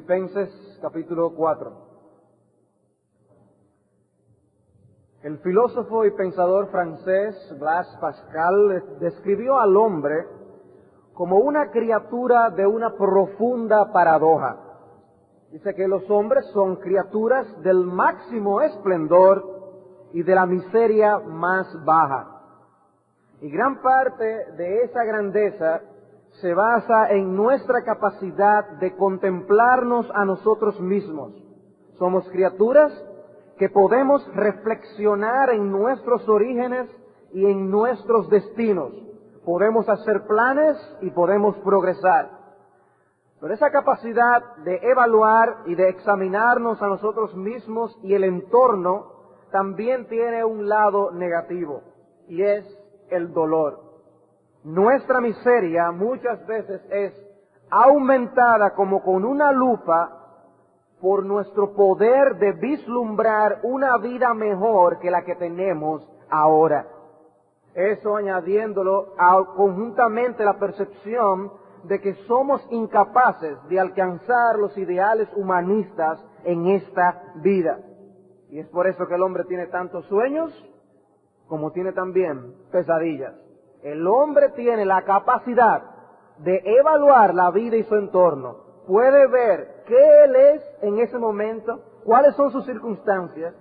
Filipenses capítulo 4. El filósofo y pensador francés Blaise Pascal describió al hombre como una criatura de una profunda paradoja. Dice que los hombres son criaturas del máximo esplendor y de la miseria más baja. Y gran parte de esa grandeza se basa en nuestra capacidad de contemplarnos a nosotros mismos. Somos criaturas que podemos reflexionar en nuestros orígenes y en nuestros destinos. Podemos hacer planes y podemos progresar. Pero esa capacidad de evaluar y de examinarnos a nosotros mismos y el entorno también tiene un lado negativo, y es el dolor. Nuestra miseria muchas veces es aumentada como con una lupa por nuestro poder de vislumbrar una vida mejor que la que tenemos ahora. Eso añadiéndolo conjuntamente la percepción de que somos incapaces de alcanzar los ideales humanistas en esta vida. Y es por eso que el hombre tiene tantos sueños como tiene también pesadillas. El hombre tiene la capacidad de evaluar la vida y su entorno. Puede ver qué él es en ese momento, cuáles son sus circunstancias,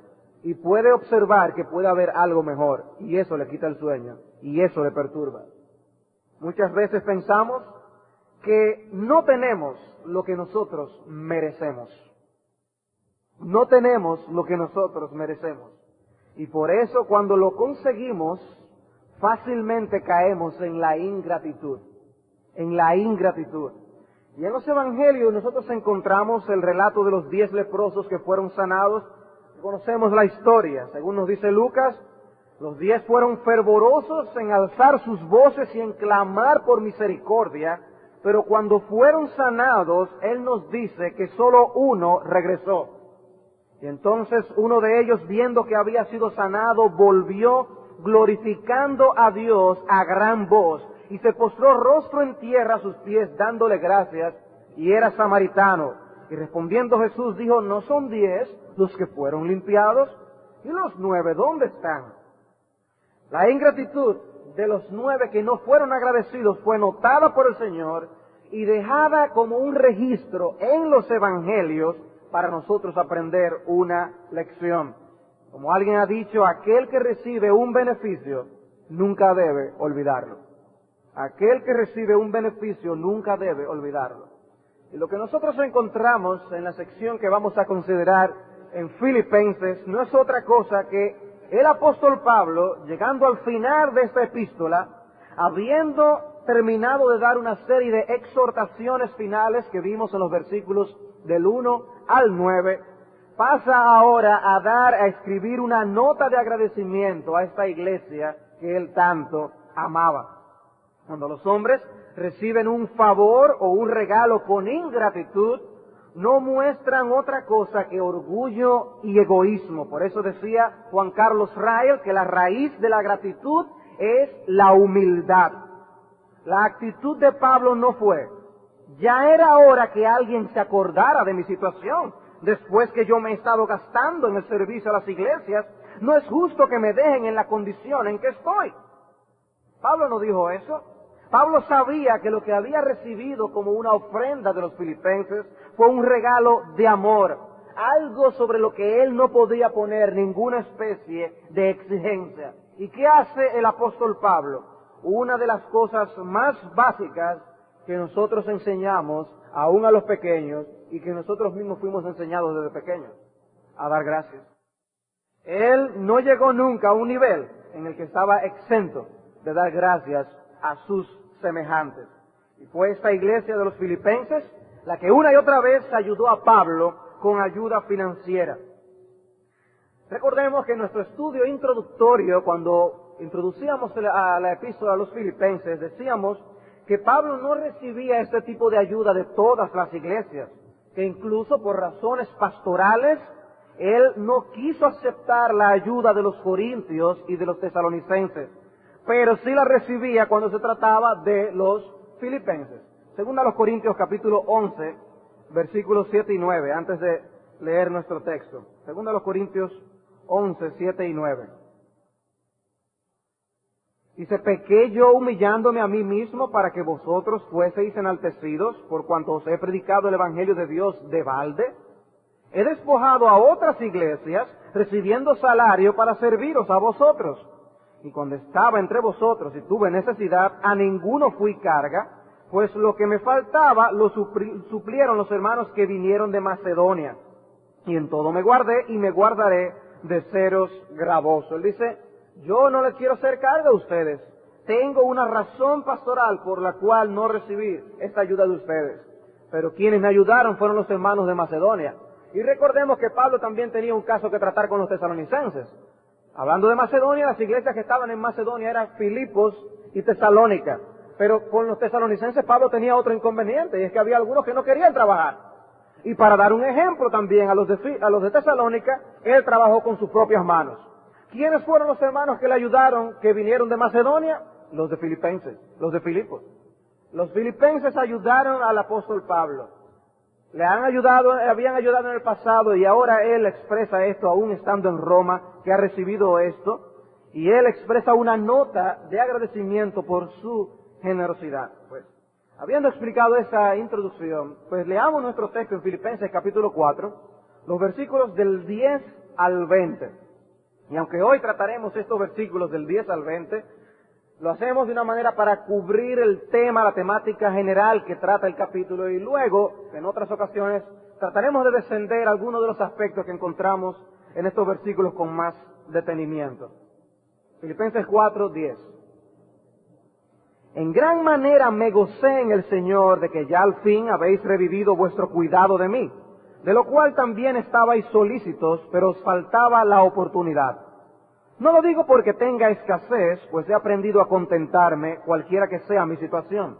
y puede observar que puede haber algo mejor. Y eso le quita el sueño, y eso le perturba. Muchas veces pensamos que no tenemos lo que nosotros merecemos. No tenemos lo que nosotros merecemos. Y por eso cuando lo conseguimos, fácilmente caemos en la ingratitud. En la ingratitud. Y en los evangelios nosotros encontramos el relato de los 10 leprosos que fueron sanados. Conocemos la historia. Según nos dice Lucas, los 10 fueron fervorosos en alzar sus voces y en clamar por misericordia, pero cuando fueron sanados, Él nos dice que solo uno regresó. Y entonces uno de ellos, viendo que había sido sanado, volvió glorificando a Dios a gran voz, y se postró rostro en tierra a sus pies, dándole gracias, y era samaritano. Y respondiendo Jesús dijo, ¿no son 10 los que fueron limpiados? ¿Y los 9 dónde están? La ingratitud de los 9 que no fueron agradecidos fue notada por el Señor y dejada como un registro en los evangelios para nosotros aprender una lección. Como alguien ha dicho, aquel que recibe un beneficio nunca debe olvidarlo. Aquel que recibe un beneficio nunca debe olvidarlo. Y lo que nosotros encontramos en la sección que vamos a considerar en Filipenses no es otra cosa que el apóstol Pablo, llegando al final de esta epístola, habiendo terminado de dar una serie de exhortaciones finales que vimos en los versículos del 1 al 9, pasa ahora a escribir una nota de agradecimiento a esta iglesia que él tanto amaba. Cuando los hombres reciben un favor o un regalo con ingratitud, no muestran otra cosa que orgullo y egoísmo. Por eso decía Juan Carlos Rael que la raíz de la gratitud es la humildad. La actitud de Pablo no fue, ya era hora que alguien se acordara de mi situación, después que yo me he estado gastando en el servicio a las iglesias, no es justo que me dejen en la condición en que estoy. Pablo no dijo eso. Pablo sabía que lo que había recibido como una ofrenda de los filipenses fue un regalo de amor, algo sobre lo que él no podía poner ninguna especie de exigencia. ¿Y qué hace el apóstol Pablo? Una de las cosas más básicas que nosotros enseñamos aún a los pequeños y que nosotros mismos fuimos enseñados desde pequeños, a dar gracias. Él no llegó nunca a un nivel en el que estaba exento de dar gracias a sus semejantes. Y fue esta iglesia de los filipenses la que una y otra vez ayudó a Pablo con ayuda financiera. Recordemos que en nuestro estudio introductorio, cuando introducíamos a la epístola a los filipenses, decíamos que Pablo no recibía este tipo de ayuda de todas las iglesias, que incluso por razones pastorales, él no quiso aceptar la ayuda de los corintios y de los tesalonicenses, pero sí la recibía cuando se trataba de los filipenses. Según a los Corintios capítulo 11, versículos 7 y 9, antes de leer nuestro texto. 2 Corintios 11, 7 y 9. Dice, ¿pequé yo humillándome a mí mismo para que vosotros fueseis enaltecidos por cuanto os he predicado el Evangelio de Dios de balde? He despojado a otras iglesias, recibiendo salario para serviros a vosotros. Y cuando estaba entre vosotros y tuve necesidad, a ninguno fui carga, pues lo que me faltaba lo suplieron los hermanos que vinieron de Macedonia. Y en todo me guardé y me guardaré de seros gravoso. Él dice, yo no les quiero hacer carga a ustedes. Tengo una razón pastoral por la cual no recibí esta ayuda de ustedes. Pero quienes me ayudaron fueron los hermanos de Macedonia. Y recordemos que Pablo también tenía un caso que tratar con los tesalonicenses. Hablando de Macedonia, las iglesias que estaban en Macedonia eran Filipos y Tesalónica. Pero con los tesalonicenses Pablo tenía otro inconveniente, y es que había algunos que no querían trabajar. Y para dar un ejemplo también a los de Tesalónica, él trabajó con sus propias manos. ¿Quiénes fueron los hermanos que le ayudaron, que vinieron de Macedonia? Los de Filipenses, los de Filipos. Los filipenses ayudaron al apóstol Pablo. Habían ayudado en el pasado, y ahora él expresa esto aún estando en Roma, que ha recibido esto, y él expresa una nota de agradecimiento por su generosidad. Pues, habiendo explicado esa introducción, pues leamos nuestro texto en Filipenses capítulo 4, los versículos del 10 al 20. Y aunque hoy trataremos estos versículos del 10 al 20, lo hacemos de una manera para cubrir el tema, la temática general que trata el capítulo, y luego, en otras ocasiones, trataremos de descender algunos de los aspectos que encontramos en estos versículos con más detenimiento. Filipenses 4, 10. En gran manera me gocé en el Señor de que ya al fin habéis revivido vuestro cuidado de mí, de lo cual también estabais solícitos, pero os faltaba la oportunidad. No lo digo porque tenga escasez, pues he aprendido a contentarme, cualquiera que sea mi situación.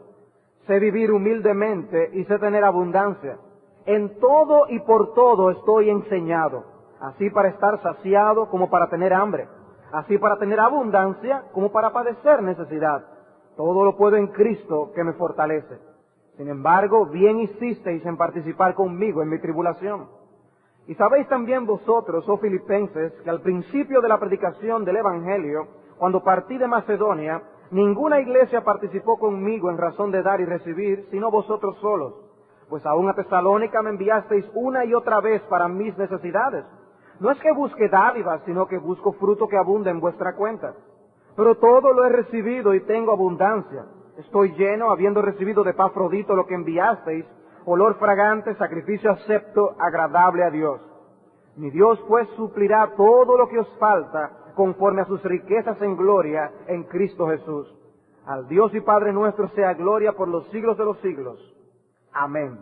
Sé vivir humildemente y sé tener abundancia. En todo y por todo estoy enseñado, así para estar saciado como para tener hambre, así para tener abundancia como para padecer necesidad. Todo lo puedo en Cristo que me fortalece. Sin embargo, bien hicisteis en participar conmigo en mi tribulación. Y sabéis también vosotros, oh filipenses, que al principio de la predicación del Evangelio, cuando partí de Macedonia, ninguna iglesia participó conmigo en razón de dar y recibir, sino vosotros solos. Pues aún a Tesalónica me enviasteis una y otra vez para mis necesidades. No es que busque dádivas, sino que busco fruto que abunde en vuestra cuenta. Pero todo lo he recibido y tengo abundancia. Estoy lleno, habiendo recibido de Epafrodito lo que enviasteis, olor fragante, sacrificio acepto, agradable a Dios. Mi Dios pues suplirá todo lo que os falta, conforme a sus riquezas en gloria en Cristo Jesús. Al Dios y Padre nuestro sea gloria por los siglos de los siglos. Amén.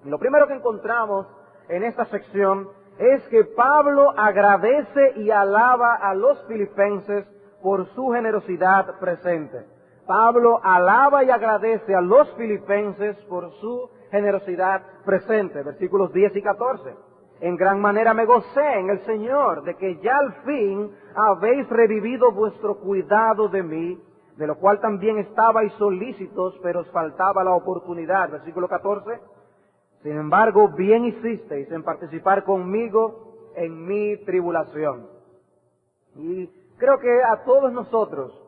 Y lo primero que encontramos en esta sección es que Pablo agradece y alaba a los filipenses por su generosidad presente. Pablo alaba y agradece a los filipenses por su generosidad presente. Versículos 10 y 14. En gran manera me gocé en el Señor de que ya al fin habéis revivido vuestro cuidado de mí, de lo cual también estabais solícitos, pero os faltaba la oportunidad. Versículo 14. Sin embargo, bien hicisteis en participar conmigo en mi tribulación. Y creo que a todos nosotros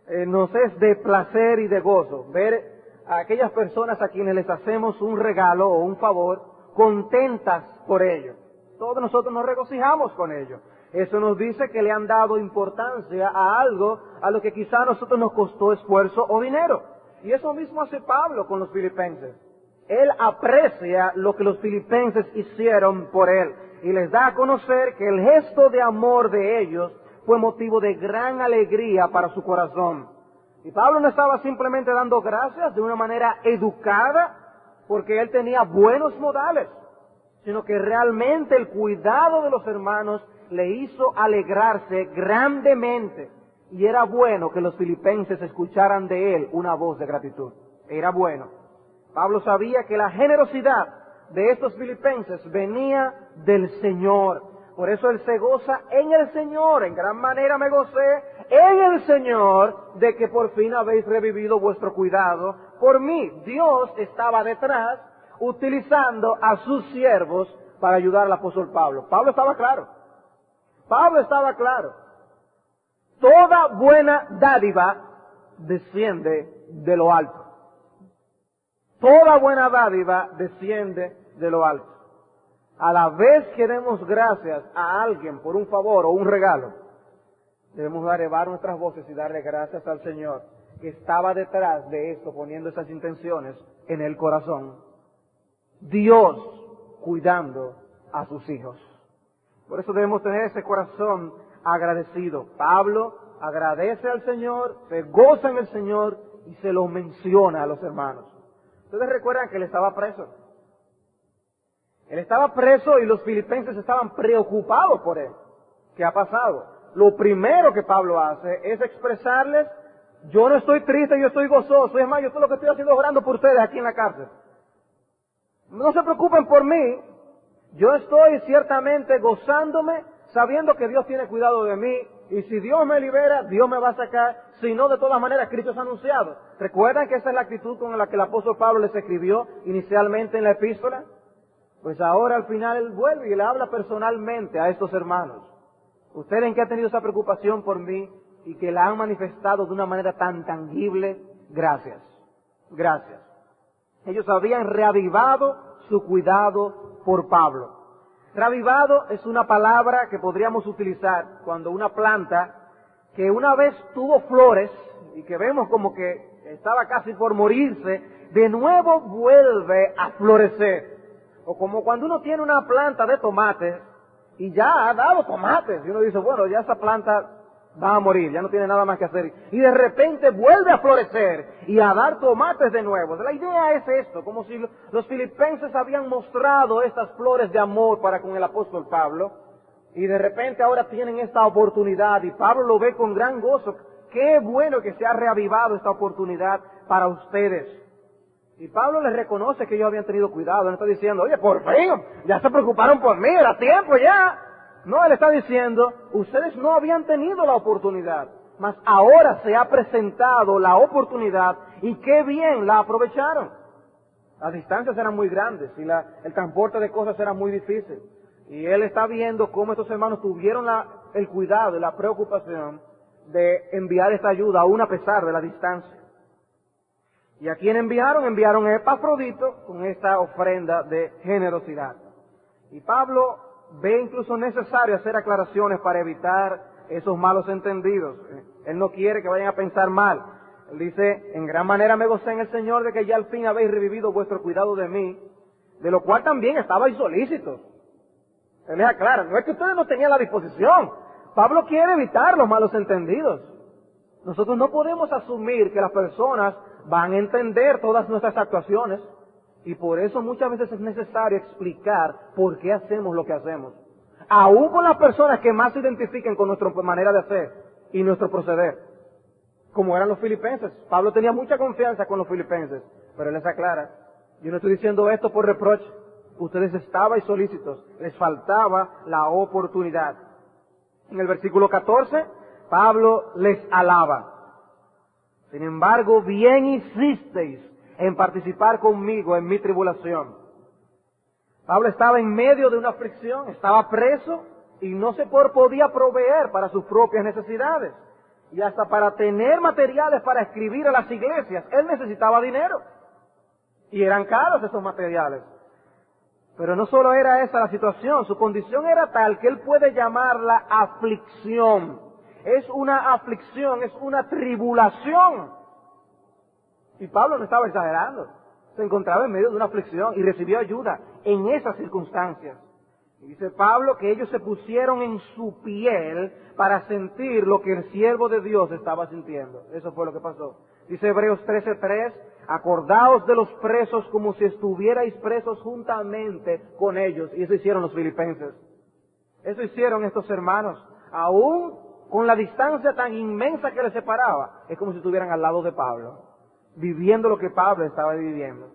nos es de placer y de gozo ver a aquellas personas a quienes les hacemos un regalo o un favor contentas por ello. Todos nosotros nos regocijamos con ello. Eso nos dice que le han dado importancia a algo a lo que quizá a nosotros nos costó esfuerzo o dinero. Y eso mismo hace Pablo con los filipenses. Él aprecia lo que los filipenses hicieron por él y les da a conocer que el gesto de amor de ellos fue motivo de gran alegría para su corazón. Y Pablo no estaba simplemente dando gracias de una manera educada porque él tenía buenos modales, sino que realmente el cuidado de los hermanos le hizo alegrarse grandemente. Y era bueno que los filipenses escucharan de él una voz de gratitud. Era bueno. Pablo sabía que la generosidad de estos filipenses venía del Señor. Por eso él se goza en el Señor. En gran manera me gocé en el Señor de que por fin habéis revivido vuestro cuidado por mí. Dios estaba detrás utilizando a sus siervos para ayudar al apóstol Pablo. Pablo estaba claro. Pablo estaba claro. Toda buena dádiva desciende de lo alto. Toda buena dádiva desciende de lo alto. A la vez que demos gracias a alguien por un favor o un regalo, debemos elevar nuestras voces y darle gracias al Señor que estaba detrás de esto, poniendo esas intenciones en el corazón. Dios cuidando a sus hijos. Por eso debemos tener ese corazón agradecido. Pablo agradece al Señor, se goza en el Señor y se lo menciona a los hermanos. Ustedes recuerdan que él estaba preso. Él estaba preso y los filipenses estaban preocupados por él. ¿Qué ha pasado? Lo primero que Pablo hace es expresarles: yo no estoy triste, yo estoy gozoso. Es más, yo todo lo que estoy haciendo es orando por ustedes aquí en la cárcel. No se preocupen por mí. Yo estoy ciertamente gozándome, sabiendo que Dios tiene cuidado de mí. Y si Dios me libera, Dios me va a sacar. Si no, de todas maneras, Cristo es anunciado. ¿Recuerdan que esa es la actitud con la que el apóstol Pablo les escribió inicialmente en la epístola? Pues ahora al final él vuelve y le habla personalmente a estos hermanos. Ustedes en que han tenido esa preocupación por mí y que la han manifestado de una manera tan tangible, gracias. Gracias. Ellos habían reavivado su cuidado por Pablo. Reavivado es una palabra que podríamos utilizar cuando una planta que una vez tuvo flores y que vemos como que estaba casi por morirse, de nuevo vuelve a florecer. O como cuando uno tiene una planta de tomates y ya ha dado tomates y uno dice, bueno, ya esa planta va a morir, ya no tiene nada más que hacer. Y de repente vuelve a florecer y a dar tomates de nuevo. La idea es esto, como si los filipenses habían mostrado estas flores de amor para con el apóstol Pablo y de repente ahora tienen esta oportunidad y Pablo lo ve con gran gozo. Qué bueno que se ha reavivado esta oportunidad para ustedes. Y Pablo les reconoce que ellos habían tenido cuidado. No está diciendo, oye, por fin, ya se preocuparon por mí, era tiempo ya. No, él está diciendo, ustedes no habían tenido la oportunidad, mas ahora se ha presentado la oportunidad y qué bien la aprovecharon. Las distancias eran muy grandes y el transporte de cosas era muy difícil. Y él está viendo cómo estos hermanos tuvieron el cuidado y la preocupación de enviar esta ayuda aún a pesar de la distancia. ¿Y a quién enviaron? Enviaron a Epafrodito con esta ofrenda de generosidad. Y Pablo ve incluso necesario hacer aclaraciones para evitar esos malos entendidos. Él no quiere que vayan a pensar mal. Él dice, en gran manera me gocé en el Señor de que ya al fin habéis revivido vuestro cuidado de mí, de lo cual también estabais solícitos. Él les aclara, no es que ustedes no tenían la disposición. Pablo quiere evitar los malos entendidos. Nosotros no podemos asumir que las personas van a entender todas nuestras actuaciones y por eso muchas veces es necesario explicar por qué hacemos lo que hacemos. Aún con las personas que más se identifiquen con nuestra manera de hacer y nuestro proceder, como eran los filipenses. Pablo tenía mucha confianza con los filipenses, pero él les aclara, yo no estoy diciendo esto por reproche, ustedes estaban solícitos, les faltaba la oportunidad. En el versículo 14, Pablo les alaba. Sin embargo, bien hicisteis en participar conmigo en mi tribulación. Pablo estaba en medio de una aflicción, estaba preso y no se podía proveer para sus propias necesidades. Y hasta para tener materiales para escribir a las iglesias, él necesitaba dinero. Y eran caros esos materiales. Pero no solo era esa la situación, su condición era tal que él puede llamarla aflicción. Es una aflicción, es una tribulación. Y Pablo no estaba exagerando. Se encontraba en medio de una aflicción y recibió ayuda en esas circunstancias. Y dice Pablo que ellos se pusieron en su piel para sentir lo que el siervo de Dios estaba sintiendo. Eso fue lo que pasó. Dice Hebreos 13:3, acordaos de los presos como si estuvierais presos juntamente con ellos. Y eso hicieron los filipenses. Eso hicieron estos hermanos. Aún con la distancia tan inmensa que les separaba, es como si estuvieran al lado de Pablo, viviendo lo que Pablo estaba viviendo.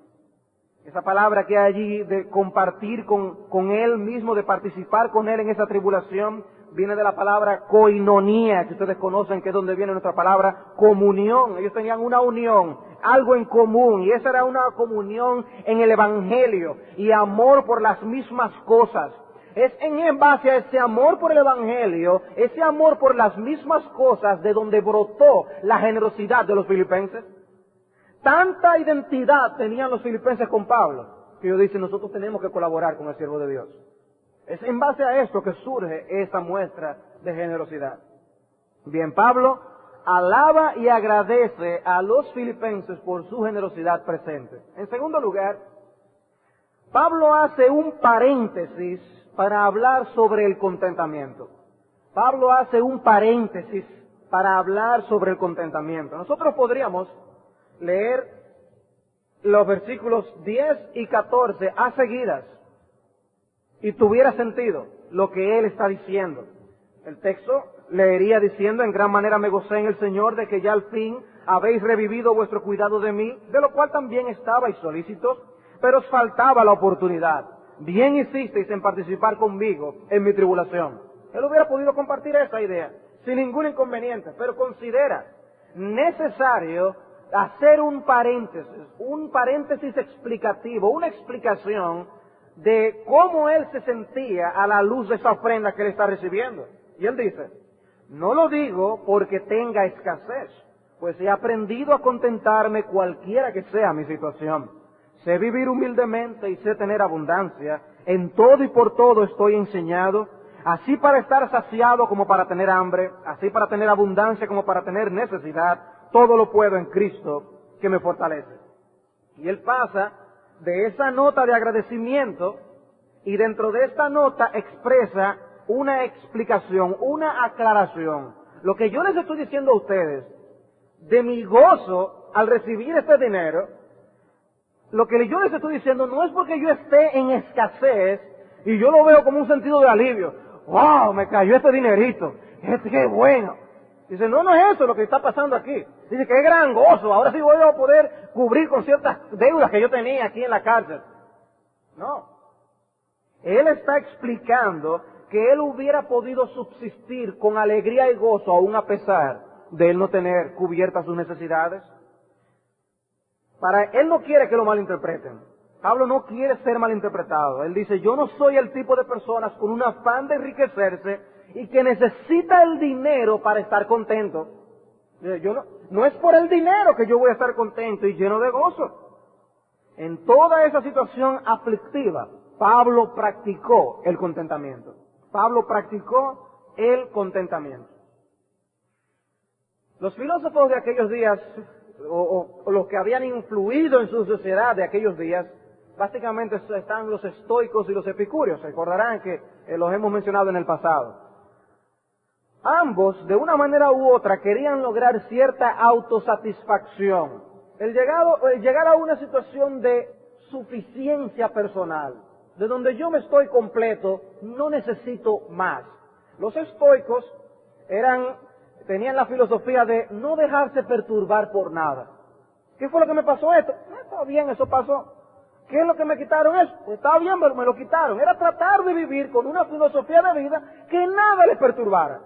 Esa palabra que hay allí de compartir con él mismo, de participar con él en esa tribulación, viene de la palabra koinonía, que ustedes conocen, que es donde viene nuestra palabra comunión. Ellos tenían una unión, algo en común, y esa era una comunión en el Evangelio y amor por las mismas cosas. Es en base a ese amor por el Evangelio, ese amor por las mismas cosas, de donde brotó la generosidad de los filipenses. Tanta identidad tenían los filipenses con Pablo, que ellos dicen, nosotros tenemos que colaborar con el siervo de Dios. Es en base a esto que surge esta muestra de generosidad. Bien, Pablo alaba y agradece a los filipenses por su generosidad presente. En segundo lugar, Pablo hace un paréntesis para hablar sobre el contentamiento. Pablo hace un paréntesis para hablar sobre el contentamiento. Nosotros podríamos leer los versículos 10 y 14 a seguidas y tuviera sentido lo que él está diciendo. El texto leería diciendo, en gran manera me gocé en el Señor de que ya al fin habéis revivido vuestro cuidado de mí, de lo cual también estabais solícitos, pero os faltaba la oportunidad. Bien hicisteis en participar conmigo en mi tribulación. Él hubiera podido compartir esa idea sin ningún inconveniente, pero considera necesario hacer un paréntesis explicativo, una explicación de cómo él se sentía a la luz de esa ofrenda que él está recibiendo. Y él dice, no lo digo porque tenga escasez, pues he aprendido a contentarme cualquiera que sea mi situación. Sé vivir humildemente y sé tener abundancia. En todo y por todo estoy enseñado, así para estar saciado como para tener hambre, así para tener abundancia como para tener necesidad. Todo lo puedo en Cristo que me fortalece. Y él pasa de esa nota de agradecimiento y dentro de esta nota expresa una explicación, una aclaración. Lo que yo les estoy diciendo a ustedes, de mi gozo al recibir este dinero, lo que yo les estoy diciendo no es porque yo esté en escasez y yo lo veo como un sentido de alivio. ¡Wow! Me cayó este dinerito. ¡Qué bueno! Dice, no es eso lo que está pasando aquí. Dice, qué gran gozo. Ahora sí voy a poder cubrir con ciertas deudas que yo tenía aquí en la cárcel. No. Él está explicando que él hubiera podido subsistir con alegría y gozo aún a pesar de él no tener cubiertas sus necesidades. Él no quiere que lo malinterpreten. Pablo no quiere ser malinterpretado. Él dice, yo no soy el tipo de personas con un afán de enriquecerse y que necesita el dinero para estar contento. No es por el dinero que yo voy a estar contento y lleno de gozo. En toda esa situación aflictiva, Pablo practicó el contentamiento. Pablo practicó el contentamiento. Los filósofos de aquellos días, o los que habían influido en su sociedad de aquellos días, básicamente están los estoicos y los epicúreos. Recordarán que los hemos mencionado en el pasado. Ambos, de una manera u otra, querían lograr cierta autosatisfacción. El llegar a una situación de suficiencia personal, de donde yo me estoy completo, no necesito más. Los estoicos tenían la filosofía de no dejarse perturbar por nada. ¿Qué fue lo que me pasó esto? Está bien, eso pasó. ¿Qué es lo que me quitaron eso? Pues está bien, pero me lo quitaron. Era tratar de vivir con una filosofía de vida que nada les perturbara.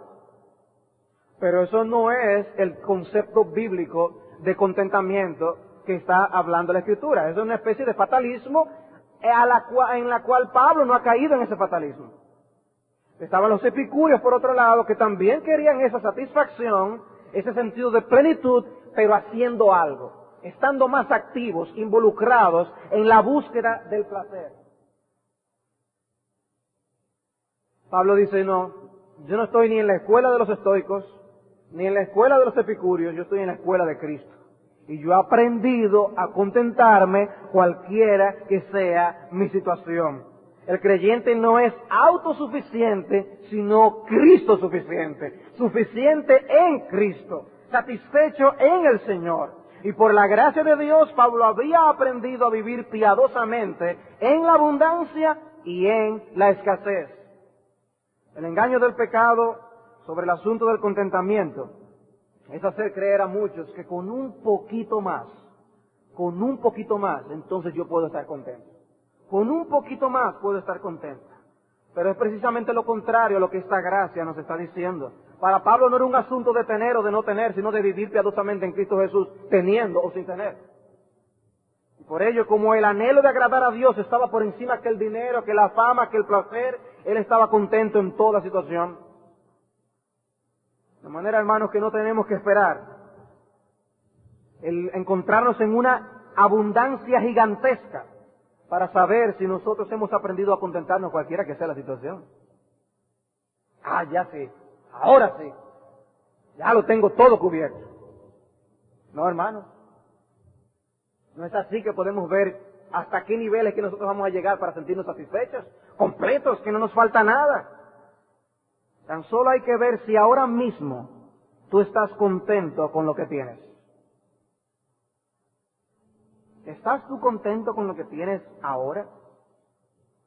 Pero eso no es el concepto bíblico de contentamiento que está hablando la Escritura. Eso es una especie de fatalismo en la cual Pablo no ha caído en ese fatalismo. Estaban los epicúreos, por otro lado, que también querían esa satisfacción, ese sentido de plenitud, pero haciendo algo, estando más activos, involucrados en la búsqueda del placer. Pablo dice, no, yo no estoy ni en la escuela de los estoicos, ni en la escuela de los epicúreos, yo estoy en la escuela de Cristo. Y yo he aprendido a contentarme cualquiera que sea mi situación. El creyente no es autosuficiente, sino Cristo suficiente. Suficiente en Cristo, satisfecho en el Señor. Y por la gracia de Dios, Pablo había aprendido a vivir piadosamente en la abundancia y en la escasez. El engaño del pecado sobre el asunto del contentamiento es hacer creer a muchos que con un poquito más, entonces yo puedo estar contento. Con un poquito más puedo estar contento. Pero es precisamente lo contrario a lo que esta gracia nos está diciendo. Para Pablo no era un asunto de tener o de no tener, sino de vivir piadosamente en Cristo Jesús, teniendo o sin tener. Y por ello, como el anhelo de agradar a Dios estaba por encima que el dinero, que la fama, que el placer, él estaba contento en toda situación. De manera, hermanos, que no tenemos que esperar el encontrarnos en una abundancia gigantesca para saber si nosotros hemos aprendido a contentarnos cualquiera que sea la situación. Ah, ya sí, ahora sí, ya lo tengo todo cubierto. No, hermanos, no es así que podemos ver hasta qué niveles que nosotros vamos a llegar para sentirnos satisfechos, completos, que no nos falta nada. Tan solo hay que ver si ahora mismo tú estás contento con lo que tienes. ¿Estás tú contento con lo que tienes ahora?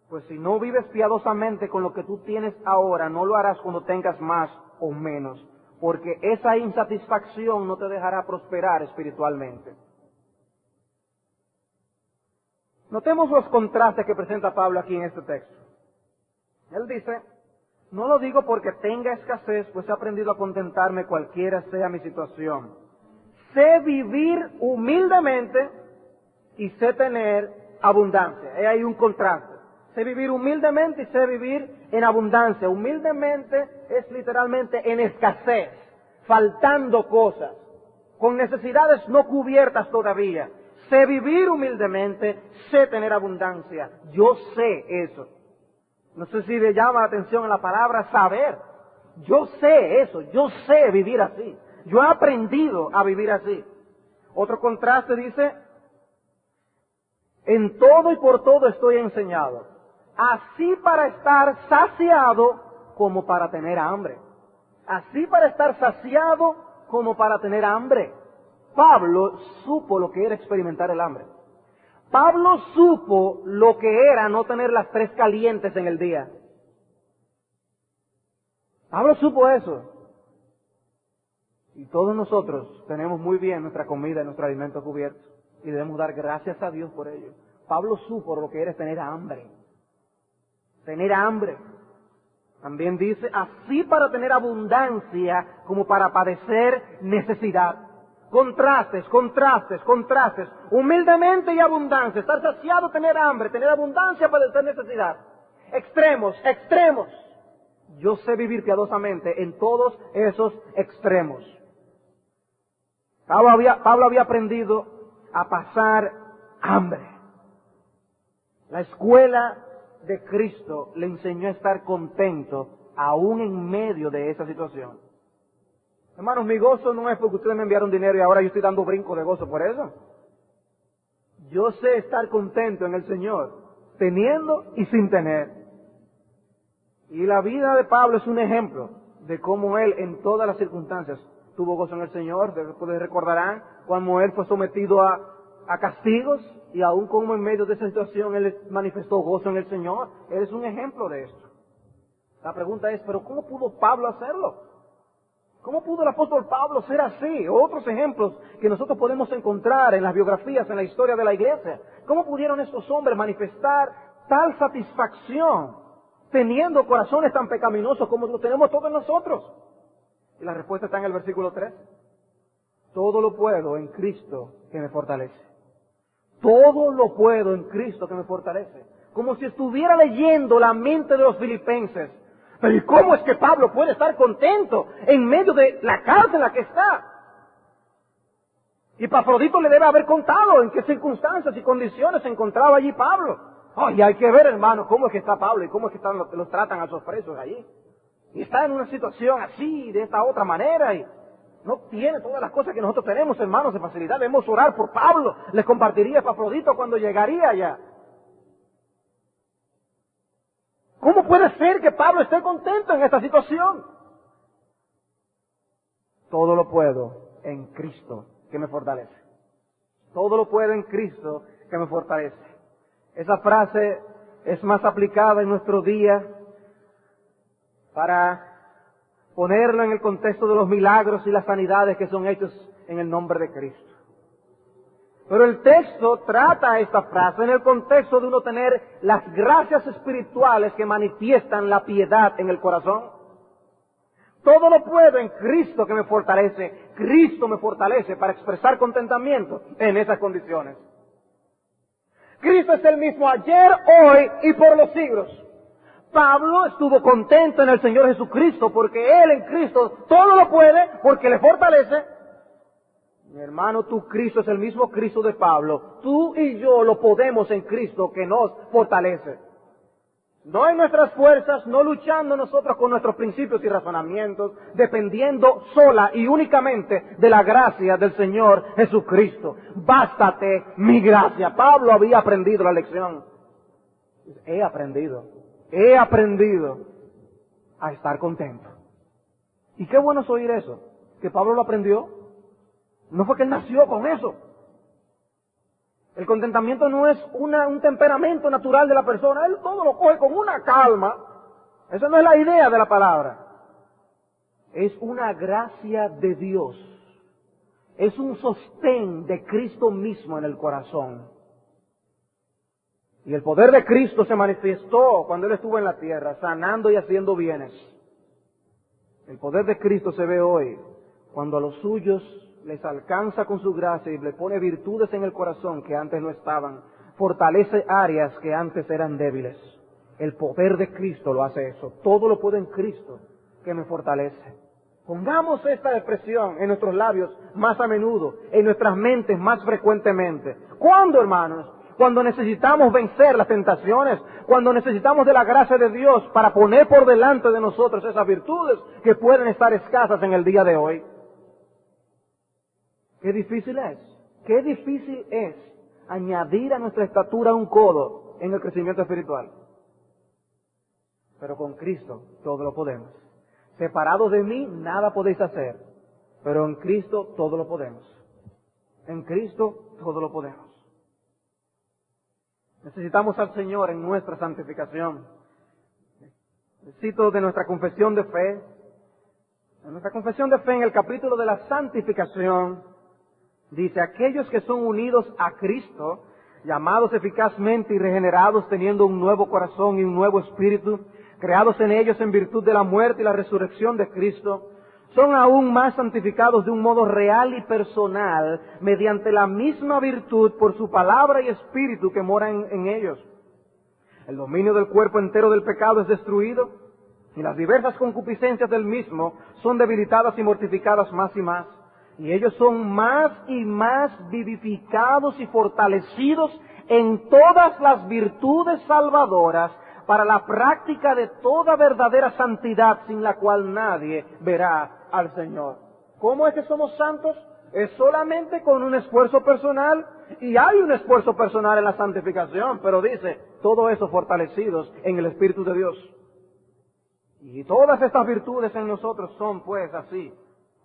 Pues si no vives piadosamente con lo que tú tienes ahora, no lo harás cuando tengas más o menos, porque esa insatisfacción no te dejará prosperar espiritualmente. Notemos los contrastes que presenta Pablo aquí en este texto. Él dice: no lo digo porque tenga escasez, pues he aprendido a contentarme cualquiera sea mi situación. Sé vivir humildemente y sé tener abundancia. Hay un contraste. Sé vivir humildemente y sé vivir en abundancia. Humildemente es literalmente en escasez, faltando cosas, con necesidades no cubiertas todavía. Sé vivir humildemente, sé tener abundancia. Yo sé eso. No sé si le llama la atención la palabra saber. Yo sé eso, yo sé vivir así. Yo he aprendido a vivir así. Otro contraste dice: en todo y por todo estoy enseñado, así para estar saciado como para tener hambre. Así para estar saciado como para tener hambre. Pablo supo lo que era experimentar el hambre. Pablo supo lo que era no tener las 3 calientes en el día. Pablo supo eso. Y todos nosotros tenemos muy bien nuestra comida y nuestro alimento cubierto. Y debemos dar gracias a Dios por ello. Pablo supo lo que era tener hambre. Tener hambre. También dice, así para tener abundancia como para padecer necesidad. Contrastes, contrastes, contrastes. Humildemente y abundancia. Estar saciado, tener hambre. Tener abundancia, padecer necesidad. Extremos, extremos. Yo sé vivir piadosamente en todos esos extremos. Pablo había aprendido a pasar hambre. La escuela de Cristo le enseñó a estar contento aún en medio de esa situación. Hermanos, mi gozo no es porque ustedes me enviaron dinero y ahora yo estoy dando brinco de gozo por eso. Yo sé estar contento en el Señor, teniendo y sin tener. Y la vida de Pablo es un ejemplo de cómo él en todas las circunstancias tuvo gozo en el Señor. Ustedes recordarán cuando él fue sometido a castigos y aún como en medio de esa situación él manifestó gozo en el Señor. Él es un ejemplo de esto. La pregunta es, ¿pero cómo pudo Pablo hacerlo? ¿Cómo pudo el apóstol Pablo ser así? Otros ejemplos que nosotros podemos encontrar en las biografías, en la historia de la iglesia. ¿Cómo pudieron estos hombres manifestar tal satisfacción teniendo corazones tan pecaminosos como lo tenemos todos nosotros? Y la respuesta está en el versículo 3. Todo lo puedo en Cristo que me fortalece. Todo lo puedo en Cristo que me fortalece. Como si estuviera leyendo la mente de los filipenses. Pero ¿y cómo es que Pablo puede estar contento en medio de la cárcel en la que está? Y Epafrodito le debe haber contado en qué circunstancias y condiciones se encontraba allí Pablo. Y hay que ver, hermano, cómo es que está Pablo y cómo es que los tratan a esos presos allí. Y está en una situación así, de esta otra manera, y no tiene todas las cosas que nosotros tenemos, hermanos, de facilidad. Debemos orar por Pablo. Les compartiría Epafrodito cuando llegaría allá. ¿Cómo puede ser que Pablo esté contento en esta situación? Todo lo puedo en Cristo que me fortalece. Todo lo puedo en Cristo que me fortalece. Esa frase es más aplicada en nuestro día para ponerlo en el contexto de los milagros y las sanidades que son hechos en el nombre de Cristo. Pero el texto trata esta frase en el contexto de uno tener las gracias espirituales que manifiestan la piedad en el corazón. Todo lo puedo en Cristo que me fortalece. Cristo me fortalece para expresar contentamiento en esas condiciones. Cristo es el mismo ayer, hoy y por los siglos. Pablo estuvo contento en el Señor Jesucristo porque Él en Cristo todo lo puede porque le fortalece. Mi hermano, Cristo es el mismo Cristo de Pablo. Tú y yo lo podemos en Cristo que nos fortalece. No en nuestras fuerzas, no luchando nosotros con nuestros principios y razonamientos, dependiendo sola y únicamente de la gracia del Señor Jesucristo. Bástate mi gracia. Pablo había aprendido la lección. He aprendido a estar contento. Y qué bueno es oír eso, que Pablo lo aprendió. No fue que él nació con eso. El contentamiento no es un temperamento natural de la persona. Él todo lo coge con una calma. Esa no es la idea de la palabra. Es una gracia de Dios. Es un sostén de Cristo mismo en el corazón. Y el poder de Cristo se manifestó cuando Él estuvo en la tierra, sanando y haciendo bienes. El poder de Cristo se ve hoy cuando a los suyos les alcanza con su gracia y le pone virtudes en el corazón que antes no estaban, fortalece áreas que antes eran débiles. El poder de Cristo lo hace eso. Todo lo puedo en Cristo que me fortalece. Pongamos esta expresión en nuestros labios más a menudo, en nuestras mentes más frecuentemente. ¿Cuándo, hermanos? Cuando necesitamos vencer las tentaciones, cuando necesitamos de la gracia de Dios para poner por delante de nosotros esas virtudes que pueden estar escasas en el día de hoy. Qué difícil es añadir a nuestra estatura un codo en el crecimiento espiritual. Pero con Cristo todo lo podemos. Separados de mí nada podéis hacer, pero en Cristo todo lo podemos. En Cristo todo lo podemos. Necesitamos al Señor en nuestra santificación. Cito de nuestra confesión de fe. En nuestra confesión de fe, en el capítulo de la santificación, dice: aquellos que son unidos a Cristo, llamados eficazmente y regenerados, teniendo un nuevo corazón y un nuevo espíritu, creados en ellos en virtud de la muerte y la resurrección de Cristo, son aún más santificados de un modo real y personal, mediante la misma virtud por su palabra y espíritu que moran en ellos. El dominio del cuerpo entero del pecado es destruido, y las diversas concupiscencias del mismo son debilitadas y mortificadas más y más. Y ellos son más y más vivificados y fortalecidos en todas las virtudes salvadoras para la práctica de toda verdadera santidad, sin la cual nadie verá al Señor. ¿Cómo es que somos santos? Es solamente con un esfuerzo personal, y hay un esfuerzo personal en la santificación, pero dice, todo eso fortalecidos en el Espíritu de Dios. Y todas estas virtudes en nosotros son pues así,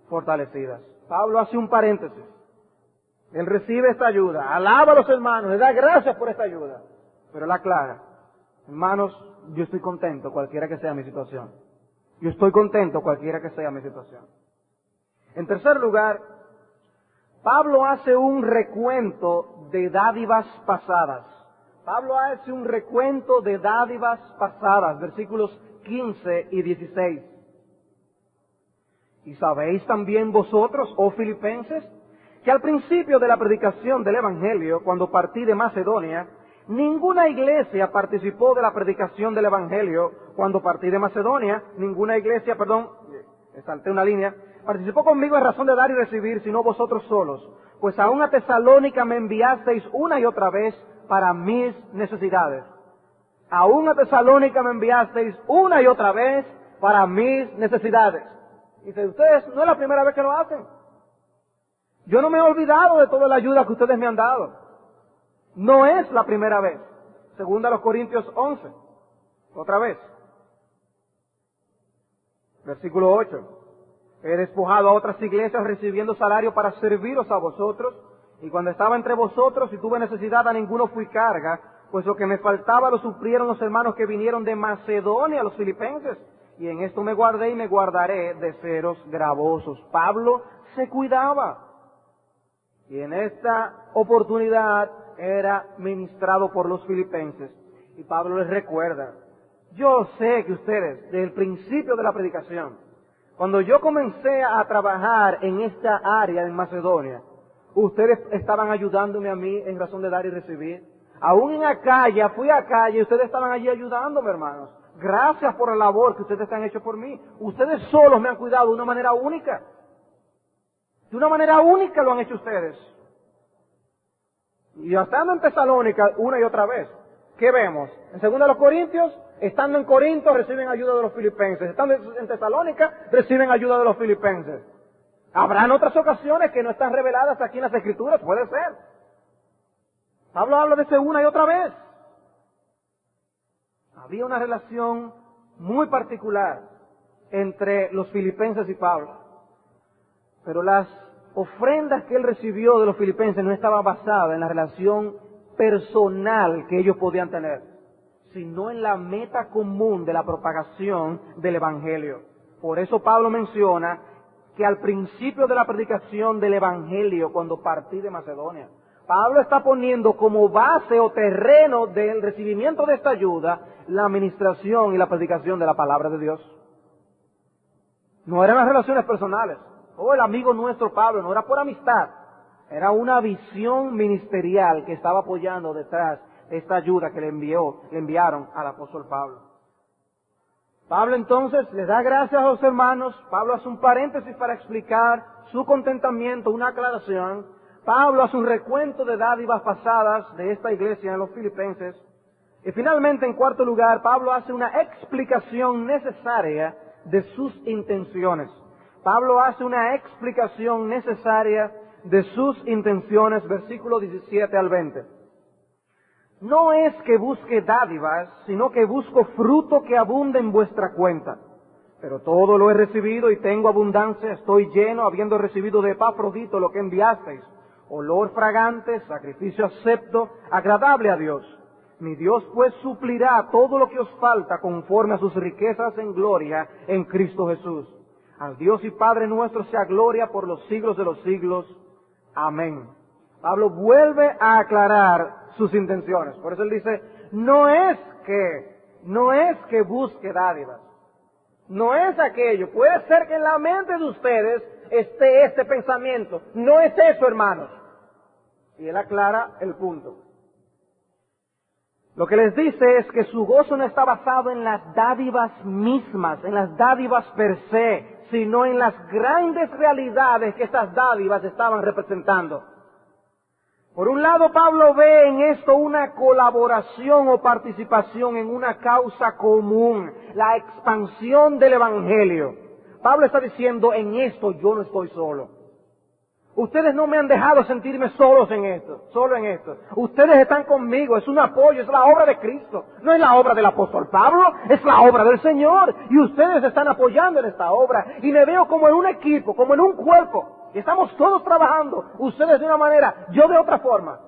fortalecidas. Pablo hace un paréntesis. Él recibe esta ayuda, alaba a los hermanos, le da gracias por esta ayuda. Pero él aclara: hermanos, yo estoy contento cualquiera que sea mi situación. Yo estoy contento cualquiera que sea mi situación. En tercer lugar, Pablo hace un recuento de dádivas pasadas. Pablo hace un recuento de dádivas pasadas, versículos 15 y 16. Y sabéis también vosotros, oh filipenses, que al principio de la predicación del Evangelio, cuando partí de Macedonia, ninguna iglesia participó de la predicación del Evangelio. Cuando partí de Macedonia, ninguna iglesia, salté una línea, participó conmigo en razón de dar y recibir, sino vosotros solos. Pues aún a Tesalónica me enviasteis una y otra vez para mis necesidades. Aún a Tesalónica me enviasteis una y otra vez para mis necesidades. Y dice, ustedes no es la primera vez que lo hacen. Yo no me he olvidado de toda la ayuda que ustedes me han dado. No es la primera vez. Segunda a los Corintios 11. Otra vez. Versículo 8. He despojado a otras iglesias recibiendo salario para serviros a vosotros. Y cuando estaba entre vosotros y tuve necesidad, a ninguno fui carga, pues lo que me faltaba lo suplieron los hermanos que vinieron de Macedonia, los filipenses. Y en esto me guardé y me guardaré de seros gravosos. Pablo se cuidaba. Y en esta oportunidad era ministrado por los filipenses. Y Pablo les recuerda, yo sé que ustedes, desde el principio de la predicación, cuando yo comencé a trabajar en esta área en Macedonia, ustedes estaban ayudándome a mí en razón de dar y recibir. Aún en Acaya, fui a Acaya y ustedes estaban allí ayudándome, hermanos. Gracias por la labor que ustedes han hecho por mí. Ustedes solos me han cuidado de una manera única. De una manera única lo han hecho ustedes. Y estando en Tesalónica una y otra vez, ¿qué vemos? En 2 Corintios, estando en Corinto reciben ayuda de los filipenses. Estando en Tesalónica reciben ayuda de los filipenses. Habrán otras ocasiones que no están reveladas aquí en las Escrituras, puede ser. Pablo habla de eso una y otra vez. Había una relación muy particular entre los filipenses y Pablo. Pero las ofrendas que él recibió de los filipenses no estaban basadas en la relación personal que ellos podían tener, sino en la meta común de la propagación del Evangelio. Por eso Pablo menciona que al principio de la predicación del Evangelio, cuando partí de Macedonia, Pablo está poniendo como base o terreno del recibimiento de esta ayuda la administración y la predicación de la palabra de Dios. No eran las relaciones personales. El amigo nuestro Pablo, no era por amistad. Era una visión ministerial que estaba apoyando detrás de esta ayuda que le enviaron al apóstol Pablo. Pablo entonces les da gracias a los hermanos. Pablo hace un paréntesis para explicar su contentamiento, una aclaración. Pablo hace un recuento de dádivas pasadas de esta iglesia en los Filipenses. Y finalmente, en cuarto lugar, Pablo hace una explicación necesaria de sus intenciones. Pablo hace una explicación necesaria de sus intenciones, versículos 17 al 20. No es que busque dádivas, sino que busco fruto que abunde en vuestra cuenta. Pero todo lo he recibido y tengo abundancia, estoy lleno, habiendo recibido de Epafrodito lo que enviasteis, olor fragante, sacrificio acepto, agradable a Dios. Mi Dios pues suplirá todo lo que os falta conforme a sus riquezas en gloria en Cristo Jesús. Al Dios y Padre nuestro sea gloria por los siglos de los siglos. Amén. Pablo vuelve a aclarar sus intenciones. Por eso él dice, no es que busque dádivas. No es aquello. Puede ser que en la mente de ustedes esté este pensamiento. No es eso, hermanos. Y él aclara el punto. Lo que les dice es que su gozo no está basado en las dádivas mismas, en las dádivas per se, sino en las grandes realidades que estas dádivas estaban representando. Por un lado, Pablo ve en esto una colaboración o participación en una causa común, la expansión del Evangelio. Pablo está diciendo, en esto yo no estoy solo. Ustedes no me han dejado sentirme solo en esto. Ustedes están conmigo, es un apoyo, es la obra de Cristo. No es la obra del apóstol Pablo, es la obra del Señor. Y ustedes están apoyando en esta obra. Y me veo como en un equipo, como en un cuerpo. Y estamos todos trabajando, ustedes de una manera, yo de otra forma.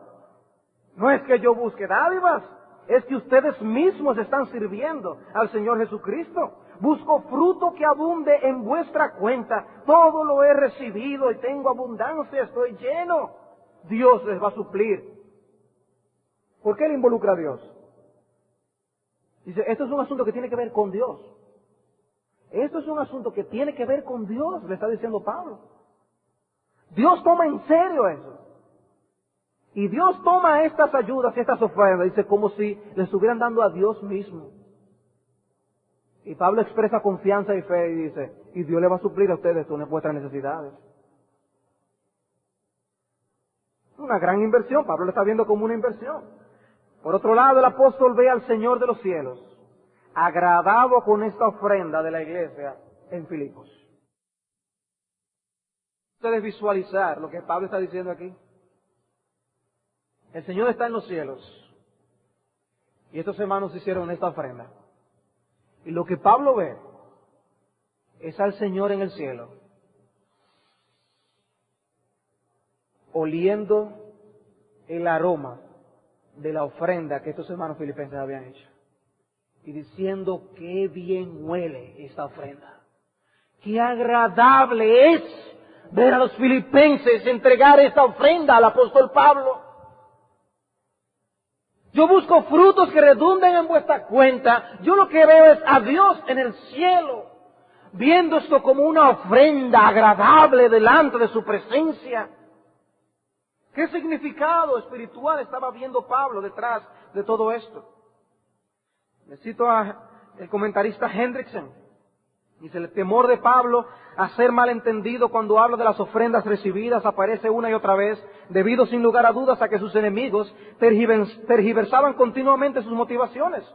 No es que yo busque dádivas, es que ustedes mismos están sirviendo al Señor Jesucristo. Busco fruto que abunde en vuestra cuenta. Todo lo he recibido y tengo abundancia, estoy lleno. Dios les va a suplir. ¿Por qué le involucra a Dios? Dice, esto es un asunto que tiene que ver con Dios. Esto es un asunto que tiene que ver con Dios, le está diciendo Pablo. Dios toma en serio eso. Y Dios toma estas ayudas y estas ofrendas, dice, como si le estuvieran dando a Dios mismo. Y Pablo expresa confianza y fe y dice, y Dios le va a suplir a ustedes vuestras necesidades. Una gran inversión, Pablo lo está viendo como una inversión. Por otro lado, el apóstol ve al Señor de los cielos, agradado con esta ofrenda de la iglesia en Filipos. ¿Ustedes visualizar lo que Pablo está diciendo aquí? El Señor está en los cielos. Y estos hermanos hicieron esta ofrenda. Y lo que Pablo ve es al Señor en el cielo, oliendo el aroma de la ofrenda que estos hermanos filipenses habían hecho. Y diciendo, qué bien huele esta ofrenda. Qué agradable es ver a los filipenses entregar esta ofrenda al apóstol Pablo. Yo busco frutos que redunden en vuestra cuenta. Yo lo que veo es a Dios en el cielo, viendo esto como una ofrenda agradable delante de su presencia. ¿Qué significado espiritual estaba viendo Pablo detrás de todo esto? Cito al comentarista Hendrickson. Dice, el temor de Pablo a ser malentendido cuando habla de las ofrendas recibidas aparece una y otra vez, debido sin lugar a dudas a que sus enemigos tergiversaban continuamente sus motivaciones.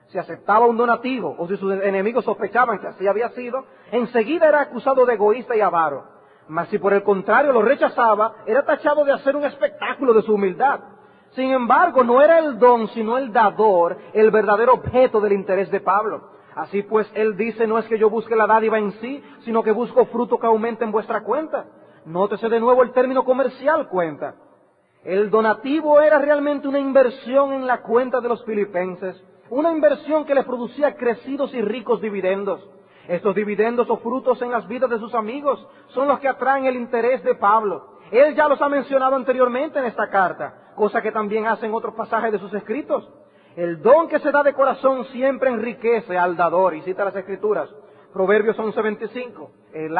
Si aceptaba un donativo o si sus enemigos sospechaban que así había sido, enseguida era acusado de egoísta y avaro. Mas si por el contrario lo rechazaba, era tachado de hacer un espectáculo de su humildad. Sin embargo, no era el don, sino el dador, el verdadero objeto del interés de Pablo. Así pues, él dice, no es que yo busque la dádiva en sí, sino que busco fruto que aumente en vuestra cuenta. Nótese de nuevo el término comercial, cuenta. El donativo era realmente una inversión en la cuenta de los filipenses, una inversión que les producía crecidos y ricos dividendos. Estos dividendos o frutos en las vidas de sus amigos son los que atraen el interés de Pablo. Él ya los ha mencionado anteriormente en esta carta, cosa que también hace en otros pasajes de sus escritos. El don que se da de corazón siempre enriquece al dador, y cita las Escrituras. Proverbios 11:25, el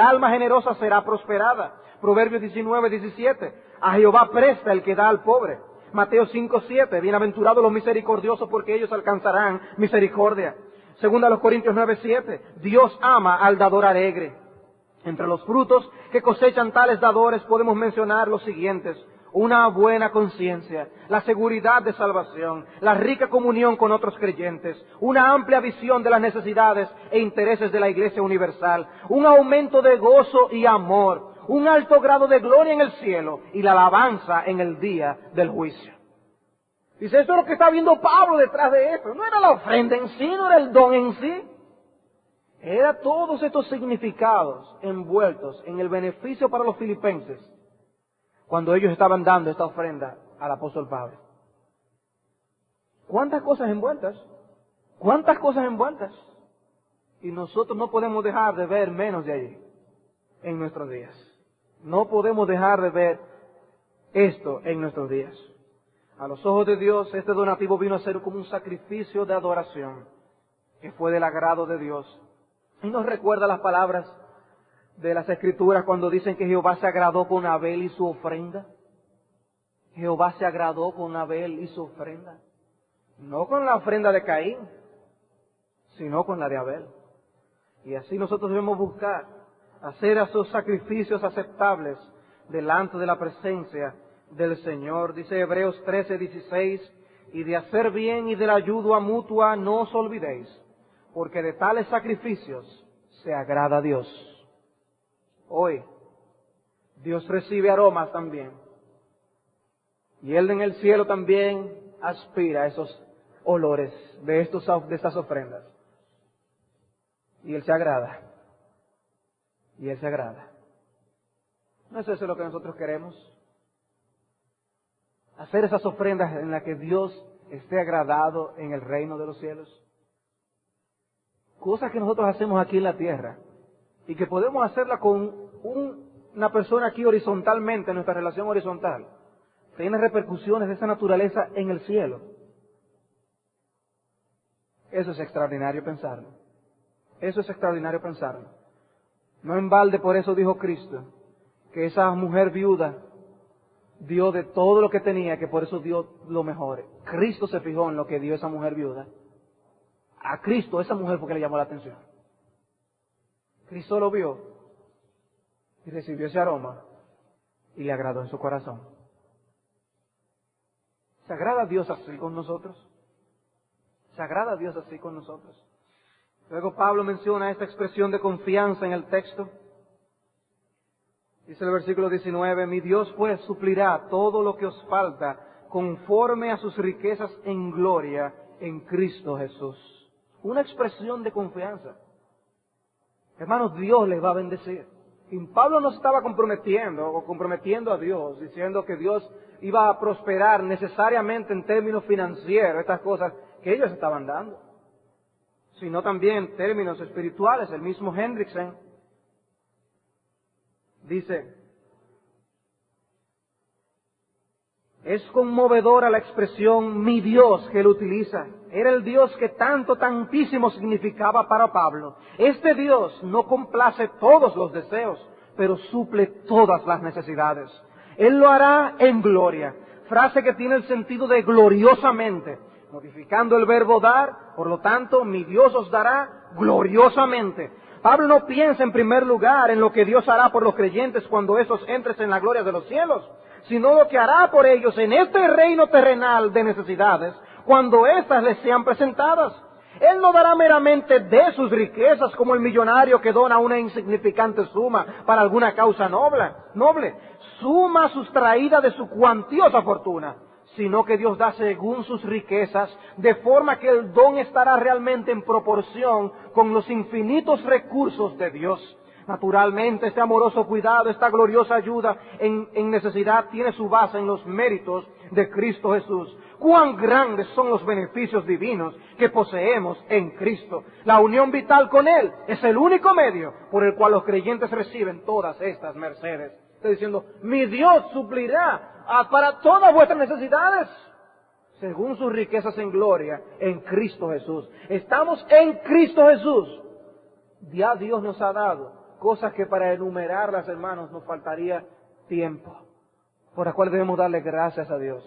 alma generosa será prosperada. Proverbios 19:17, a Jehová presta el que da al pobre. Mateo 5:7, bienaventurados los misericordiosos porque ellos alcanzarán misericordia. Segunda a los Corintios 9:7, Dios ama al dador alegre. Entre los frutos que cosechan tales dadores podemos mencionar los siguientes: una buena conciencia, la seguridad de salvación, la rica comunión con otros creyentes, una amplia visión de las necesidades e intereses de la Iglesia universal, un aumento de gozo y amor, un alto grado de gloria en el cielo y la alabanza en el día del juicio. Dice, esto es lo que está viendo Pablo detrás de esto. No era la ofrenda en sí, no era el don en sí. Era todos estos significados envueltos en el beneficio para los filipenses cuando ellos estaban dando esta ofrenda al apóstol Pablo. ¿Cuántas cosas envueltas? ¿Cuántas cosas envueltas? Y nosotros no podemos dejar de ver menos de allí en nuestros días. No podemos dejar de ver esto en nuestros días. A los ojos de Dios, este donativo vino a ser como un sacrificio de adoración que fue del agrado de Dios. Y nos recuerda las palabras de las Escrituras cuando dicen que Jehová se agradó con Abel y su ofrenda. Jehová se agradó con Abel y su ofrenda. No con la ofrenda de Caín, sino con la de Abel. Y así nosotros debemos buscar hacer esos sacrificios aceptables delante de la presencia del Señor. Dice Hebreos 13:16, y de hacer bien y de la ayuda mutua no os olvidéis, porque de tales sacrificios se agrada a Dios. Hoy, Dios recibe aromas también. Y Él en el cielo también aspira a esos olores de estas ofrendas. Y Él se agrada. Y Él se agrada. ¿No es eso lo que nosotros queremos? Hacer esas ofrendas en las que Dios esté agradado en el reino de los cielos. Cosas que nosotros hacemos aquí en la tierra y que podemos hacerla con una persona aquí horizontalmente, en nuestra relación horizontal, tiene repercusiones de esa naturaleza en el cielo. Eso es extraordinario pensarlo. Eso es extraordinario pensarlo. No en balde por eso dijo Cristo que esa mujer viuda dio de todo lo que tenía, que por eso dio lo mejor. Cristo se fijó en lo que dio esa mujer viuda. A Cristo esa mujer fue que le llamó la atención. Cristo lo vio y recibió ese aroma y le agradó en su corazón. ¿Se agrada a Dios así con nosotros? ¿Se agrada a Dios así con nosotros? Luego Pablo menciona esta expresión de confianza en el texto. Dice el versículo 19, mi Dios pues suplirá todo lo que os falta conforme a sus riquezas en gloria en Cristo Jesús. Una expresión de confianza. Hermanos, Dios les va a bendecir. Y Pablo no se estaba comprometiendo a Dios, diciendo que Dios iba a prosperar necesariamente en términos financieros, estas cosas que ellos estaban dando, sino también en términos espirituales. El mismo Hendrickson Dice, es conmovedora la expresión mi Dios que él utiliza. Era el Dios que tantísimo significaba para Pablo. Este Dios no complace todos los deseos, pero suple todas las necesidades. Él lo hará en gloria. Frase que tiene el sentido de gloriosamente. Modificando el verbo dar, por lo tanto, mi Dios os dará gloriosamente. Pablo no piensa en primer lugar en lo que Dios hará por los creyentes cuando esos entren en la gloria de los cielos, sino lo que hará por ellos en este reino terrenal de necesidades, cuando éstas les sean presentadas. Él no dará meramente de sus riquezas como el millonario que dona una insignificante suma para alguna causa noble, suma sustraída de su cuantiosa fortuna, sino que Dios da según sus riquezas, de forma que el don estará realmente en proporción con los infinitos recursos de Dios. Naturalmente, este amoroso cuidado, esta gloriosa ayuda en necesidad tiene su base en los méritos de Cristo Jesús. Cuán grandes son los beneficios divinos que poseemos en Cristo. La unión vital con Él es el único medio por el cual los creyentes reciben todas estas mercedes. Estoy diciendo, mi Dios suplirá para todas vuestras necesidades, según sus riquezas en gloria, en Cristo Jesús. Estamos en Cristo Jesús. Ya Dios nos ha dado cosas que para enumerarlas, hermanos, nos faltaría tiempo, por las cuales debemos darle gracias a Dios.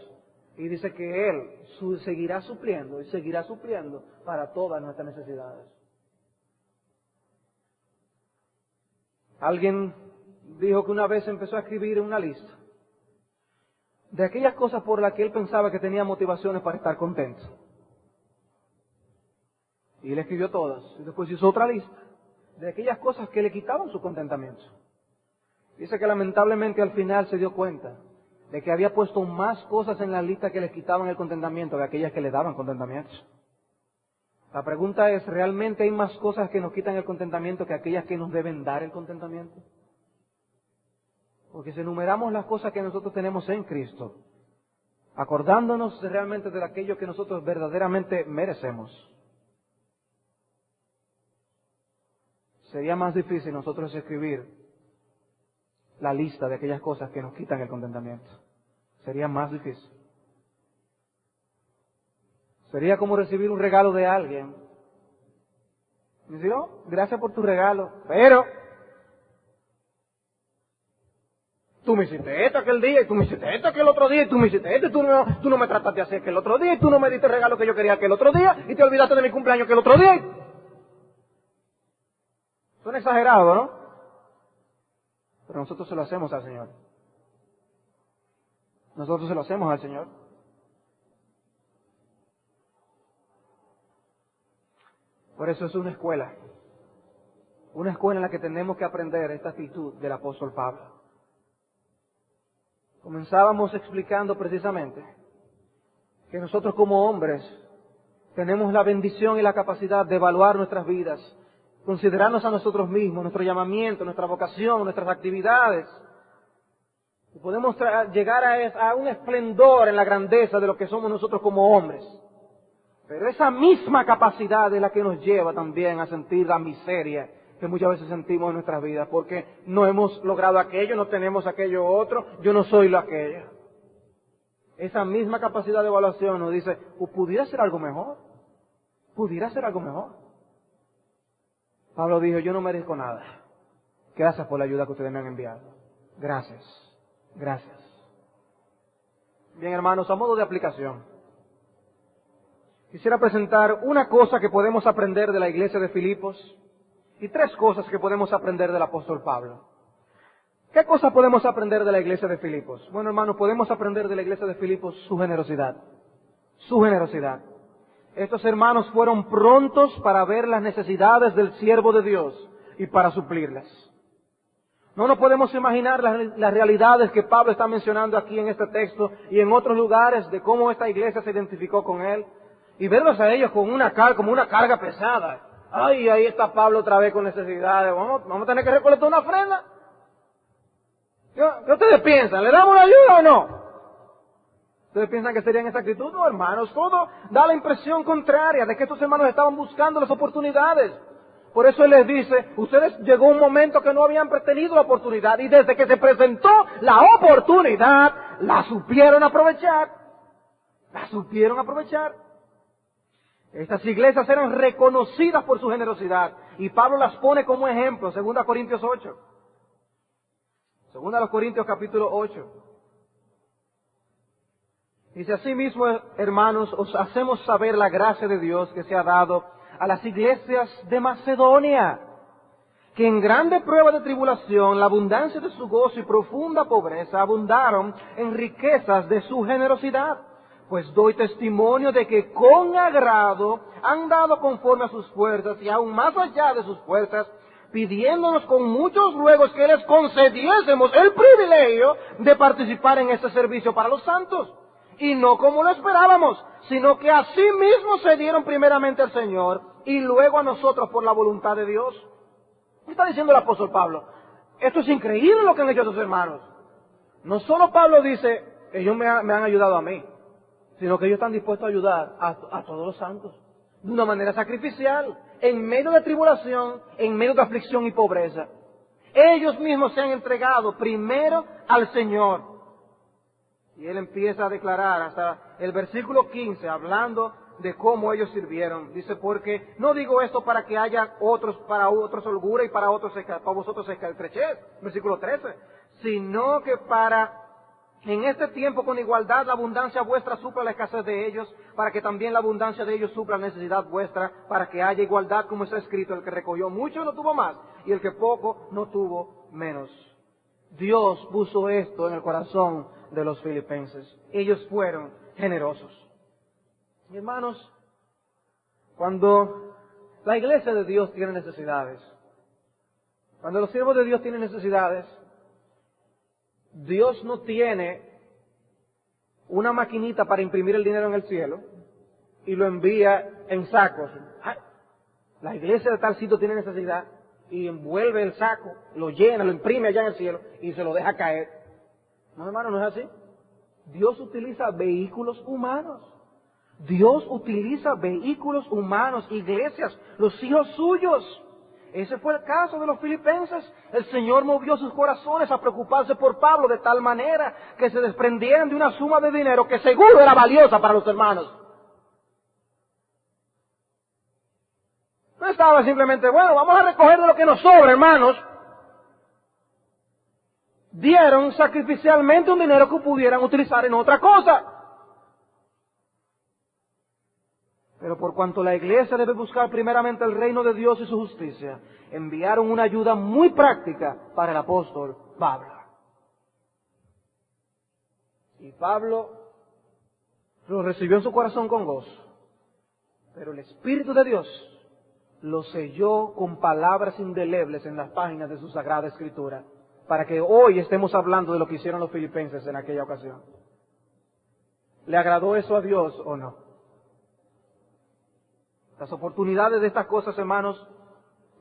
Y dice que Él seguirá supliendo y seguirá supliendo para todas nuestras necesidades. Alguien dijo que una vez empezó a escribir una lista de aquellas cosas por las que él pensaba que tenía motivaciones para estar contento. Y él escribió todas. Y después hizo otra lista de aquellas cosas que le quitaban su contentamiento. Dice que lamentablemente al final se dio cuenta de que había puesto más cosas en la lista que le quitaban el contentamiento de aquellas que le daban contentamiento. La pregunta es, ¿realmente hay más cosas que nos quitan el contentamiento que aquellas que nos deben dar el contentamiento? Porque si enumeramos las cosas que nosotros tenemos en Cristo, acordándonos realmente de aquello que nosotros verdaderamente merecemos, sería más difícil nosotros escribir la lista de aquellas cosas que nos quitan el contentamiento. Sería más difícil. Sería como recibir un regalo de alguien. Y decir, oh, gracias por tu regalo, pero tú me hiciste esto aquel día, y tú me hiciste esto aquel otro día, y tú me hiciste esto, y tú no me trataste así aquel otro día, y tú no me diste el regalo que yo quería aquel otro día, y te olvidaste de mi cumpleaños aquel otro día. Suena exagerado, ¿no? Pero nosotros se lo hacemos al Señor. Nosotros se lo hacemos al Señor. Por eso es una escuela en la que tenemos que aprender esta actitud del apóstol Pablo. Comenzábamos explicando precisamente que nosotros como hombres tenemos la bendición y la capacidad de evaluar nuestras vidas, considerarnos a nosotros mismos, nuestro llamamiento, nuestra vocación, nuestras actividades. Y podemos llegar a un esplendor en la grandeza de lo que somos nosotros como hombres. Pero esa misma capacidad es la que nos lleva también a sentir la miseria que muchas veces sentimos en nuestras vidas, porque no hemos logrado aquello, no tenemos aquello otro, yo no soy lo aquello. Esa misma capacidad de evaluación nos dice, pudiera ser algo mejor, pudiera ser algo mejor. Pablo dijo, yo no merezco nada. Gracias por la ayuda que ustedes me han enviado. Gracias, gracias. Bien, hermanos, a modo de aplicación, quisiera presentar una cosa que podemos aprender de la iglesia de Filipos y tres cosas que podemos aprender del apóstol Pablo. ¿Qué cosa podemos aprender de la iglesia de Filipos? Bueno, hermanos, podemos aprender de la iglesia de Filipos su generosidad. Su generosidad. Estos hermanos fueron prontos para ver las necesidades del siervo de Dios y para suplirlas. No nos podemos imaginar las realidades que Pablo está mencionando aquí en este texto y en otros lugares de cómo esta iglesia se identificó con él y verlos a ellos con como una carga pesada. Ay, ahí está Pablo otra vez con necesidades. Vamos a tener que recolectar una ofrenda. ¿Qué ustedes piensan? ¿Le damos una ayuda o no? ¿Ustedes piensan que sería en esa actitud? No, hermanos, todo da la impresión contraria de que estos hermanos estaban buscando las oportunidades. Por eso Él les dice, ustedes llegó un momento que no habían tenido la oportunidad y desde que se presentó la oportunidad, la supieron aprovechar. La supieron aprovechar. Estas iglesias eran reconocidas por su generosidad y Pablo las pone como ejemplo, 2 Corintios 8. 2 Corintios capítulo 8. Dice, asimismo, hermanos, os hacemos saber la gracia de Dios que se ha dado a las iglesias de Macedonia, que en grande prueba de tribulación, la abundancia de su gozo y profunda pobreza abundaron en riquezas de su generosidad. Pues doy testimonio de que con agrado han dado conforme a sus fuerzas y aún más allá de sus fuerzas, pidiéndonos con muchos ruegos que les concediésemos el privilegio de participar en este servicio para los santos. Y no como lo esperábamos, sino que a sí mismos se dieron primeramente al Señor y luego a nosotros por la voluntad de Dios. ¿Qué está diciendo el apóstol Pablo? Esto es increíble lo que han hecho sus hermanos. No solo Pablo dice, ellos me han ayudado a mí, sino que ellos están dispuestos a ayudar a todos los santos, de una manera sacrificial, en medio de tribulación, en medio de aflicción y pobreza. Ellos mismos se han entregado primero al Señor. Y él empieza a declarar hasta el versículo 15, hablando de cómo ellos sirvieron. Dice, porque no digo esto para que haya para otros holgura y para vosotros estrechez, versículo 13, sino que en este tiempo con igualdad la abundancia vuestra supla la escasez de ellos, para que también la abundancia de ellos supla la necesidad vuestra, para que haya igualdad, como está escrito, el que recogió mucho no tuvo más, y el que poco no tuvo menos. Dios puso esto en el corazón de los filipenses. Ellos fueron generosos. Y hermanos, cuando la iglesia de Dios tiene necesidades, cuando los siervos de Dios tienen necesidades, Dios no tiene una maquinita para imprimir el dinero en el cielo y lo envía en sacos. La iglesia de tal sitio tiene necesidad y envuelve el saco, lo llena, lo imprime allá en el cielo y se lo deja caer. No, hermano, no es así. Dios utiliza vehículos humanos. Dios utiliza vehículos humanos, iglesias, los hijos suyos. Ese fue el caso de los filipenses. El Señor movió sus corazones a preocuparse por Pablo de tal manera que se desprendieran de una suma de dinero que seguro era valiosa para los hermanos. No estaba simplemente, bueno, vamos a recoger de lo que nos sobra, hermanos. Dieron sacrificialmente un dinero que pudieran utilizar en otra cosa. Pero por cuanto la iglesia debe buscar primeramente el reino de Dios y su justicia, enviaron una ayuda muy práctica para el apóstol Pablo. Y Pablo lo recibió en su corazón con gozo. Pero el Espíritu de Dios lo selló con palabras indelebles en las páginas de su Sagrada Escritura, para que hoy estemos hablando de lo que hicieron los filipenses en aquella ocasión. ¿Le agradó eso a Dios o no? Las oportunidades de estas cosas, hermanos,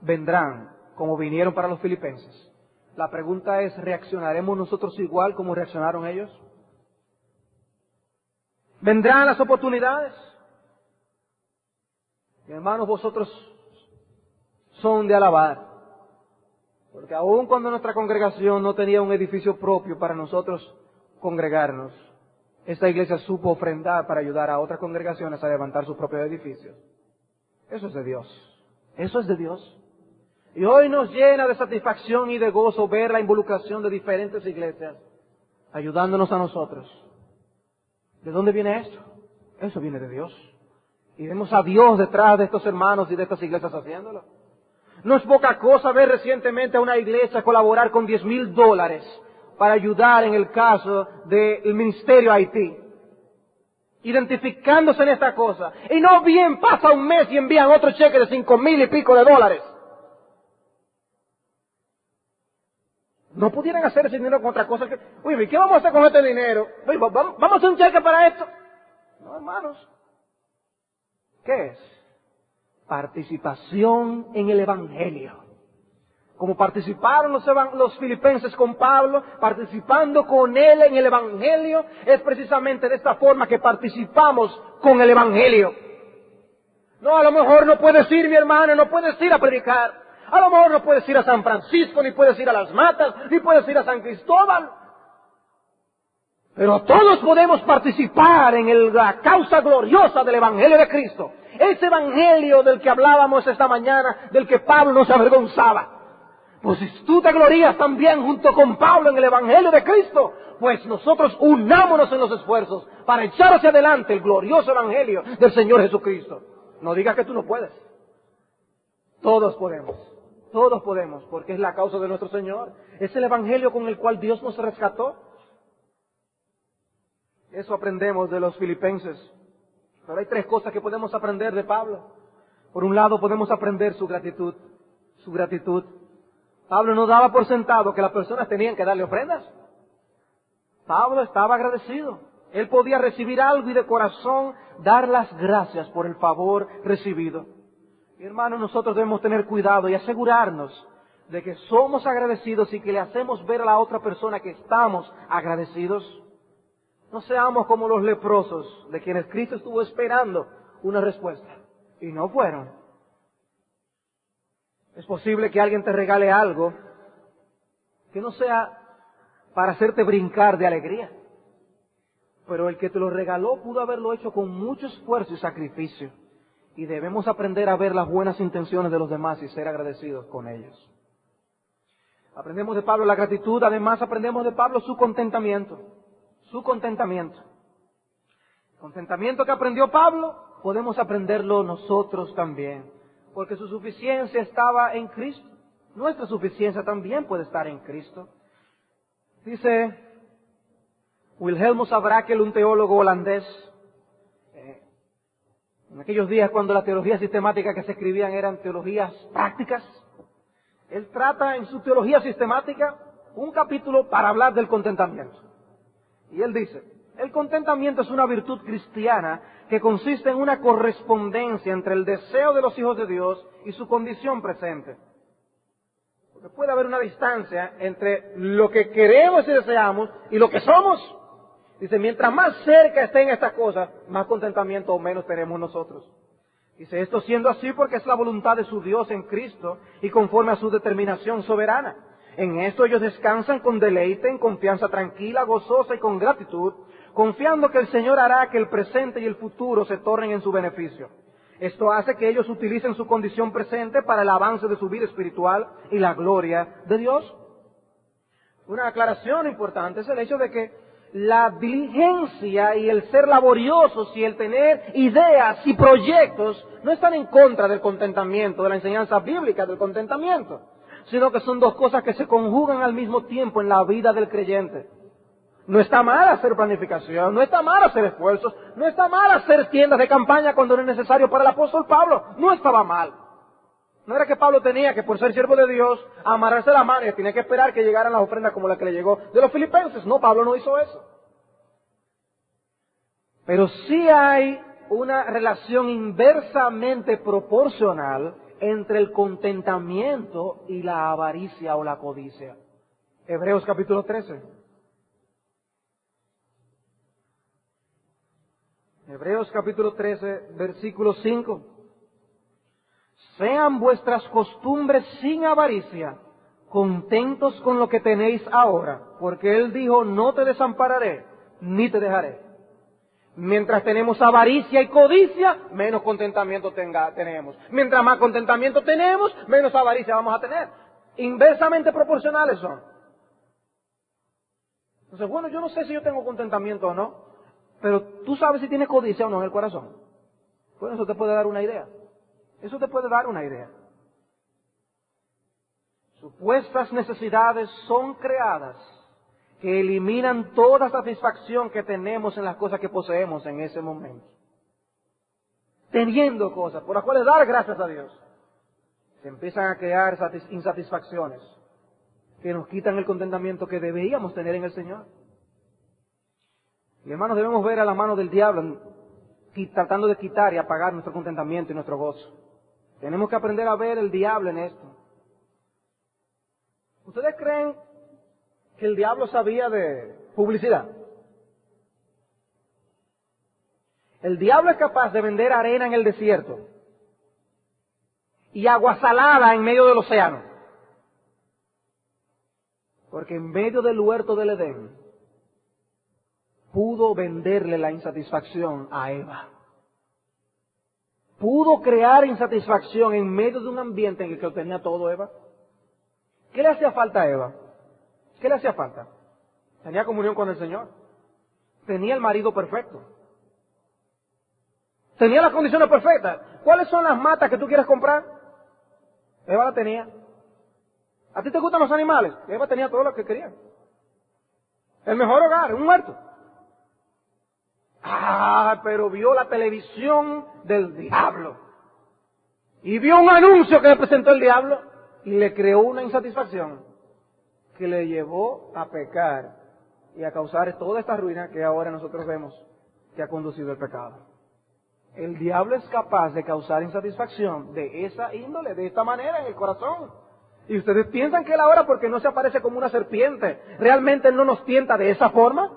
vendrán como vinieron para los filipenses. La pregunta es, ¿reaccionaremos nosotros igual como reaccionaron ellos? ¿Vendrán las oportunidades? Y hermanos, vosotros son de alabar, porque aun cuando nuestra congregación no tenía un edificio propio para nosotros congregarnos, esta iglesia supo ofrendar para ayudar a otras congregaciones a levantar sus propios edificios. Eso es de Dios. Eso es de Dios. Y hoy nos llena de satisfacción y de gozo ver la involucración de diferentes iglesias ayudándonos a nosotros. ¿De dónde viene esto? Eso viene de Dios. Y vemos a Dios detrás de estos hermanos y de estas iglesias haciéndolo. No es poca cosa ver recientemente a una iglesia colaborar con $10,000 para ayudar en el caso del ministerio Haití, identificándose en esta cosa. Y no bien pasa un mes y envían otro cheque de $5,000 y pico. No pudieran hacer ese dinero con otra cosa que, uy, ¿qué vamos a hacer con este dinero? Uy, ¿vamos a hacer un cheque para esto? No, hermanos. ¿Qué es? Participación en el Evangelio. Como participaron los filipenses con Pablo, participando con él en el Evangelio, es precisamente de esta forma que participamos con el Evangelio. No, a lo mejor no puedes ir, mi hermano, no puedes ir a predicar. A lo mejor no puedes ir a San Francisco, ni puedes ir a Las Matas, ni puedes ir a San Cristóbal. Pero todos podemos participar en la causa gloriosa del Evangelio de Cristo. Ese Evangelio del que hablábamos esta mañana, del que Pablo no se avergonzaba. Pues si tú te glorías también junto con Pablo en el Evangelio de Cristo, pues nosotros unámonos en los esfuerzos para echar hacia adelante el glorioso Evangelio del Señor Jesucristo. No digas que tú no puedes. Todos podemos, porque es la causa de nuestro Señor. Es el Evangelio con el cual Dios nos rescató. Eso aprendemos de los filipenses. Pero hay tres cosas que podemos aprender de Pablo. Por un lado, podemos aprender su gratitud. Su gratitud. Pablo no daba por sentado que las personas tenían que darle ofrendas. Pablo estaba agradecido. Él podía recibir algo y de corazón dar las gracias por el favor recibido. Mi hermano, nosotros debemos tener cuidado y asegurarnos de que somos agradecidos y que le hacemos ver a la otra persona que estamos agradecidos. No seamos como los leprosos, de quienes Cristo estuvo esperando una respuesta, y no fueron. Es posible que alguien te regale algo que no sea para hacerte brincar de alegría, pero el que te lo regaló pudo haberlo hecho con mucho esfuerzo y sacrificio, y debemos aprender a ver las buenas intenciones de los demás y ser agradecidos con ellos. Aprendemos de Pablo la gratitud, además aprendemos de Pablo su contentamiento. Su contentamiento. El contentamiento que aprendió Pablo, podemos aprenderlo nosotros también, porque su suficiencia estaba en Cristo. Nuestra suficiencia también puede estar en Cristo. Dice Wilhelmus Abrakel, un teólogo holandés, en aquellos días cuando la teología sistemática que se escribían eran teologías prácticas, él trata en su teología sistemática un capítulo para hablar del contentamiento. Y él dice, el contentamiento es una virtud cristiana que consiste en una correspondencia entre el deseo de los hijos de Dios y su condición presente. Porque puede haber una distancia entre lo que queremos y deseamos y lo que somos. Dice, mientras más cerca estén estas cosas, más contentamiento o menos tenemos nosotros. Dice, esto siendo así porque es la voluntad de su Dios en Cristo y conforme a su determinación soberana. En esto ellos descansan con deleite, en confianza tranquila, gozosa y con gratitud, confiando que el Señor hará que el presente y el futuro se tornen en su beneficio. Esto hace que ellos utilicen su condición presente para el avance de su vida espiritual y la gloria de Dios. Una aclaración importante es el hecho de que la diligencia y el ser laboriosos y el tener ideas y proyectos no están en contra del contentamiento, de la enseñanza bíblica del contentamiento, sino que son dos cosas que se conjugan al mismo tiempo en la vida del creyente. No está mal hacer planificación, no está mal hacer esfuerzos, no está mal hacer tiendas de campaña cuando no es necesario. Para el apóstol Pablo no estaba mal. No era que Pablo tenía que, por ser siervo de Dios, amarrarse la mano y tenía que esperar que llegaran las ofrendas como la que le llegó de los filipenses. No, Pablo no hizo eso. Pero sí hay una relación inversamente proporcional entre el contentamiento y la avaricia o la codicia. Hebreos capítulo 13. Hebreos capítulo 13, versículo 5. Sean vuestras costumbres sin avaricia, contentos con lo que tenéis ahora, porque Él dijo, no te desampararé, ni te dejaré. Mientras tenemos avaricia y codicia, menos contentamiento tenemos. Mientras más contentamiento tenemos, menos avaricia vamos a tener. Inversamente proporcionales son. Entonces, bueno, yo no sé si yo tengo contentamiento o no, pero tú sabes si tienes codicia o no en el corazón. Bueno, eso te puede dar una idea. Eso te puede dar una idea. Supuestas necesidades son creadas que eliminan toda satisfacción que tenemos en las cosas que poseemos en ese momento. Teniendo cosas por las cuales dar gracias a Dios, se empiezan a crear insatisfacciones que nos quitan el contentamiento que deberíamos tener en el Señor. Y hermanos, debemos ver a la mano del diablo tratando de quitar y apagar nuestro contentamiento y nuestro gozo. Tenemos que aprender a ver el diablo en esto. ¿Ustedes creen que el diablo sabía de publicidad? El diablo es capaz de vender arena en el desierto y agua salada en medio del océano. Porque en medio del huerto del Edén pudo venderle la insatisfacción a Eva. Pudo crear insatisfacción en medio de un ambiente en el que lo tenía todo Eva. ¿Qué le hacía falta a Eva? ¿Qué le hacía falta? Tenía comunión con el Señor. Tenía el marido perfecto. Tenía las condiciones perfectas. ¿Cuáles son las matas que tú quieres comprar? Eva la tenía. ¿A ti te gustan los animales? Eva tenía todo lo que quería. El mejor hogar, un huerto. Ah, pero vio la televisión del diablo. Y vio un anuncio que le presentó el diablo y le creó una insatisfacción que le llevó a pecar y a causar toda esta ruina que ahora nosotros vemos que ha conducido el pecado. El diablo es capaz de causar insatisfacción de esa índole, de esta manera en el corazón. Y ustedes piensan que él ahora, porque no se aparece como una serpiente, ¿realmente él no nos tienta de esa forma?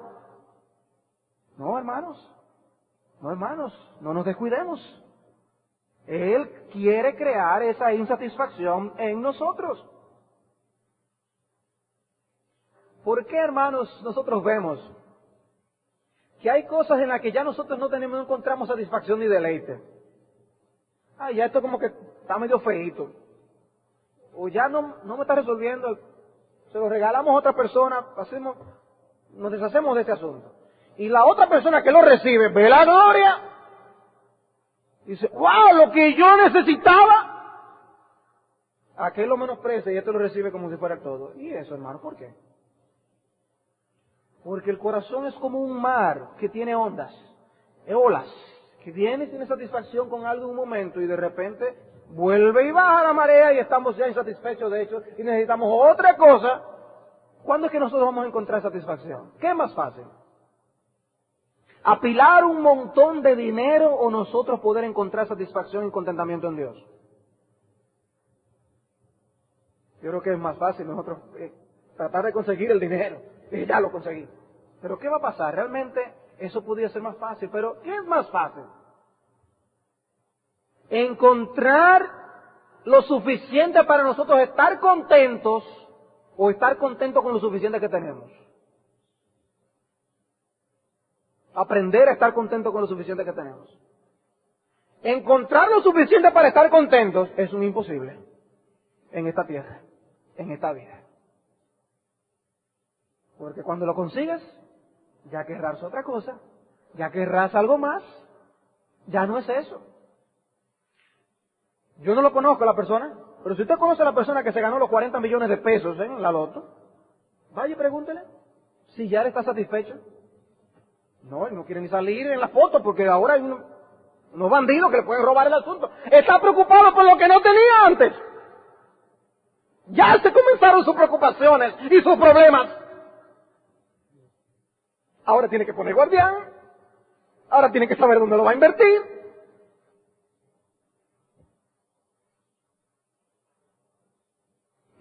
No, hermanos. No, hermanos. No nos descuidemos. Él quiere crear esa insatisfacción en nosotros. ¿Por qué, hermanos, nosotros vemos que hay cosas en las que ya nosotros no encontramos satisfacción ni deleite? Ah, ya esto como que está medio feíto. O ya no me está resolviendo, se lo regalamos a otra persona, nos deshacemos de este asunto. Y la otra persona que lo recibe ve la gloria, dice, wow, lo que yo necesitaba. Aquel lo menosprecia y este lo recibe como si fuera todo. ¿Y eso, hermano, por qué? Porque el corazón es como un mar que tiene ondas, olas, que viene y tiene satisfacción con algo en un momento y de repente vuelve y baja la marea y estamos ya insatisfechos de hecho y necesitamos otra cosa. ¿Cuándo es que nosotros vamos a encontrar satisfacción? ¿Qué es más fácil? ¿Apilar un montón de dinero o nosotros poder encontrar satisfacción y contentamiento en Dios? Yo creo que es más fácil nosotros tratar de conseguir el dinero. Y ya lo conseguí. Pero ¿qué va a pasar? Realmente eso podría ser más fácil. Pero ¿qué es más fácil? Encontrar lo suficiente para nosotros estar contentos o estar contentos con lo suficiente que tenemos. Aprender a estar contentos con lo suficiente que tenemos. Encontrar lo suficiente para estar contentos es un imposible en esta tierra, en esta vida. Porque cuando lo consigues, ya querrás otra cosa, ya querrás algo más, ya no es eso. Yo no lo conozco a la persona, pero si usted conoce a la persona que se ganó los 40 millones de pesos en la loto, vaya y pregúntele si ya le está satisfecho. No, él no quiere ni salir en la foto porque ahora hay unos bandidos que le pueden robar el asunto. Está preocupado por lo que no tenía antes. Ya se comenzaron sus preocupaciones y sus problemas. Ahora tiene que poner guardián, ahora tiene que saber dónde lo va a invertir.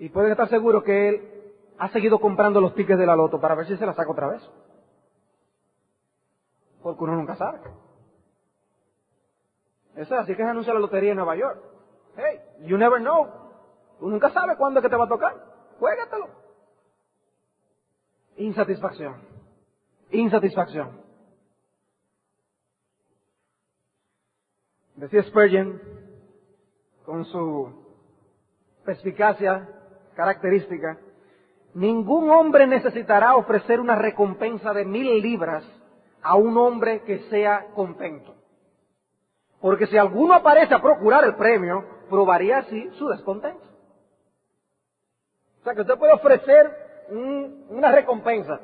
Y pueden estar seguros que él ha seguido comprando los tickets de la loto para ver si se la saca otra vez. Porque uno nunca sabe. Eso es así que se anuncia la lotería en Nueva York. Hey, you never know. Tú nunca sabes cuándo es que te va a tocar. Juégatelo. Insatisfacción. Insatisfacción. Decía Spurgeon, con su perspicacia característica, ningún hombre necesitará ofrecer una recompensa de 1000 libras a un hombre que sea contento. Porque si alguno aparece a procurar el premio, probaría así su descontento. O sea que usted puede ofrecer una recompensa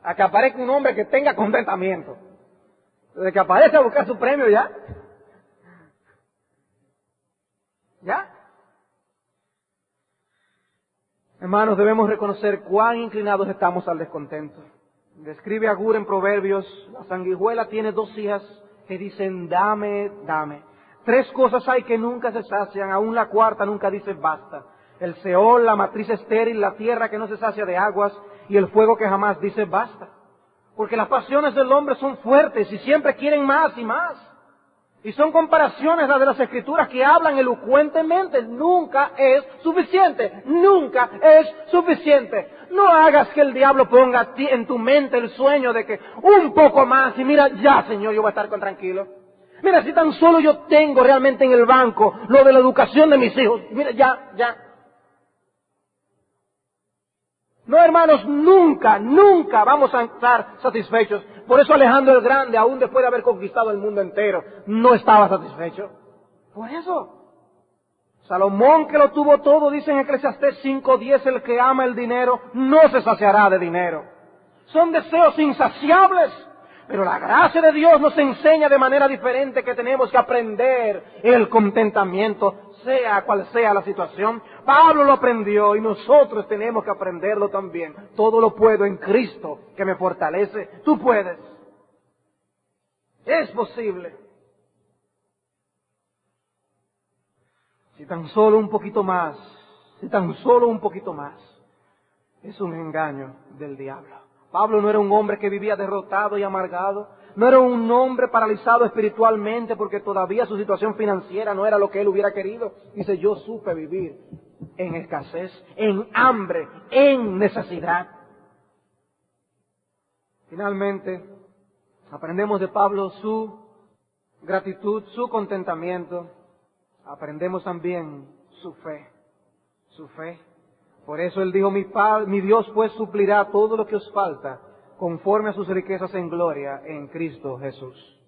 a que aparezca un hombre que tenga contentamiento. Desde que aparece a buscar su premio ya. ¿Ya? Hermanos, debemos reconocer cuán inclinados estamos al descontento. Describe a Gur en Proverbios, la sanguijuela tiene 2 hijas que dicen, dame, dame. 3 cosas hay que nunca se sacian, aún la cuarta nunca dice basta. El Seol, la matriz estéril, la tierra que no se sacia de aguas y el fuego que jamás dice basta. Porque las pasiones del hombre son fuertes y siempre quieren más y más. Y son comparaciones las de las Escrituras que hablan elocuentemente. Nunca es suficiente. Nunca es suficiente. No hagas que el diablo ponga en tu mente el sueño de que un poco más y mira, ya Señor, yo voy a estar tranquilo. Mira, si tan solo yo tengo realmente en el banco lo de la educación de mis hijos. Mira, ya. No, hermanos, nunca vamos a estar satisfechos. Por eso Alejandro el Grande, aún después de haber conquistado el mundo entero, no estaba satisfecho. Por eso. Salomón, que lo tuvo todo, dice en Eclesiastés 5:10, el que ama el dinero no se saciará de dinero. Son deseos insaciables. Pero la gracia de Dios nos enseña de manera diferente que tenemos que aprender el contentamiento, sea cual sea la situación. Pablo lo aprendió y nosotros tenemos que aprenderlo también. Todo lo puedo en Cristo que me fortalece. Tú puedes. Es posible. Si tan solo un poquito más, es un engaño del diablo. Pablo no era un hombre que vivía derrotado y amargado, no era un hombre paralizado espiritualmente porque todavía su situación financiera no era lo que él hubiera querido. Dice, yo supe vivir en escasez, en hambre, en necesidad. Finalmente, aprendemos de Pablo su gratitud, su contentamiento. Aprendemos también su fe. Por eso él dijo, mi Dios pues suplirá todo lo que os falta conforme a sus riquezas en gloria en Cristo Jesús.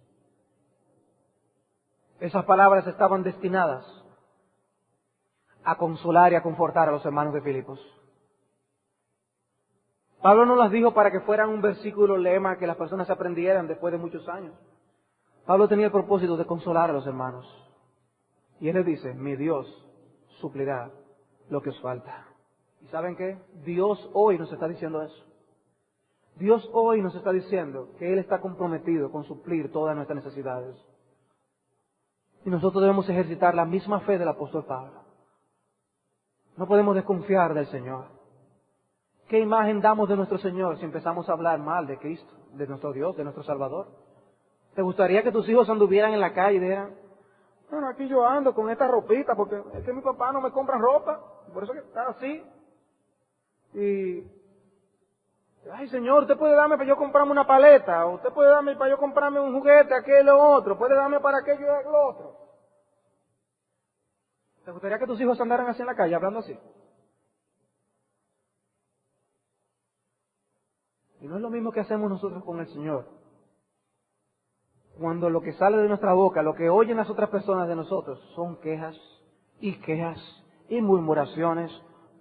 Esas palabras estaban destinadas a consolar y a confortar a los hermanos de Filipos. Pablo no las dijo para que fueran un versículo lema que las personas aprendieran después de muchos años. Pablo tenía el propósito de consolar a los hermanos. Y él les dice, mi Dios suplirá lo que os falta. ¿Y saben qué? Dios hoy nos está diciendo eso. Dios hoy nos está diciendo que Él está comprometido con suplir todas nuestras necesidades. Y nosotros debemos ejercitar la misma fe del apóstol Pablo. No podemos desconfiar del Señor. ¿Qué imagen damos de nuestro Señor si empezamos a hablar mal de Cristo, de nuestro Dios, de nuestro Salvador? ¿Te gustaría que tus hijos anduvieran en la calle y dijeran, bueno, aquí yo ando con esta ropita porque es que mi papá no me compra ropa, por eso que está así? Y, ay Señor, usted puede darme para yo comprarme una paleta, o usted puede darme para yo comprarme un juguete, aquello o otro, puede darme para aquello y lo otro. ¿Te gustaría que tus hijos andaran así en la calle, hablando así? Y no es lo mismo que hacemos nosotros con el Señor. Cuando lo que sale de nuestra boca, lo que oyen las otras personas de nosotros, son quejas y murmuraciones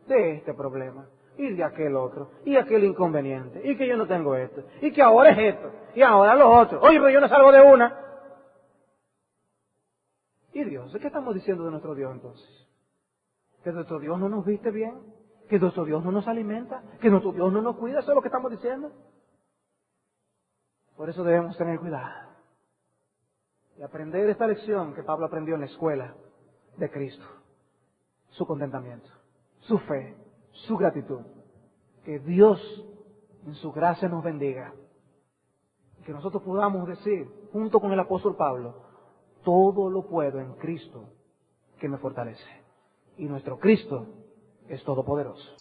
de este problema. Y de aquel otro, y aquel inconveniente, y que yo no tengo esto, y que ahora es esto, y ahora lo otro. Oye, pero yo no salgo de una. ¿Y Dios? ¿Qué estamos diciendo de nuestro Dios entonces? ¿Que nuestro Dios no nos viste bien? ¿Que nuestro Dios no nos alimenta? ¿Que nuestro Dios no nos cuida? ¿Eso es lo que estamos diciendo? Por eso debemos tener cuidado y aprender esta lección que Pablo aprendió en la escuela de Cristo. Su contentamiento, su fe, su gratitud. Que Dios en su gracia nos bendiga. Que nosotros podamos decir, junto con el apóstol Pablo, todo lo puedo en Cristo que me fortalece. Y nuestro Cristo es todopoderoso.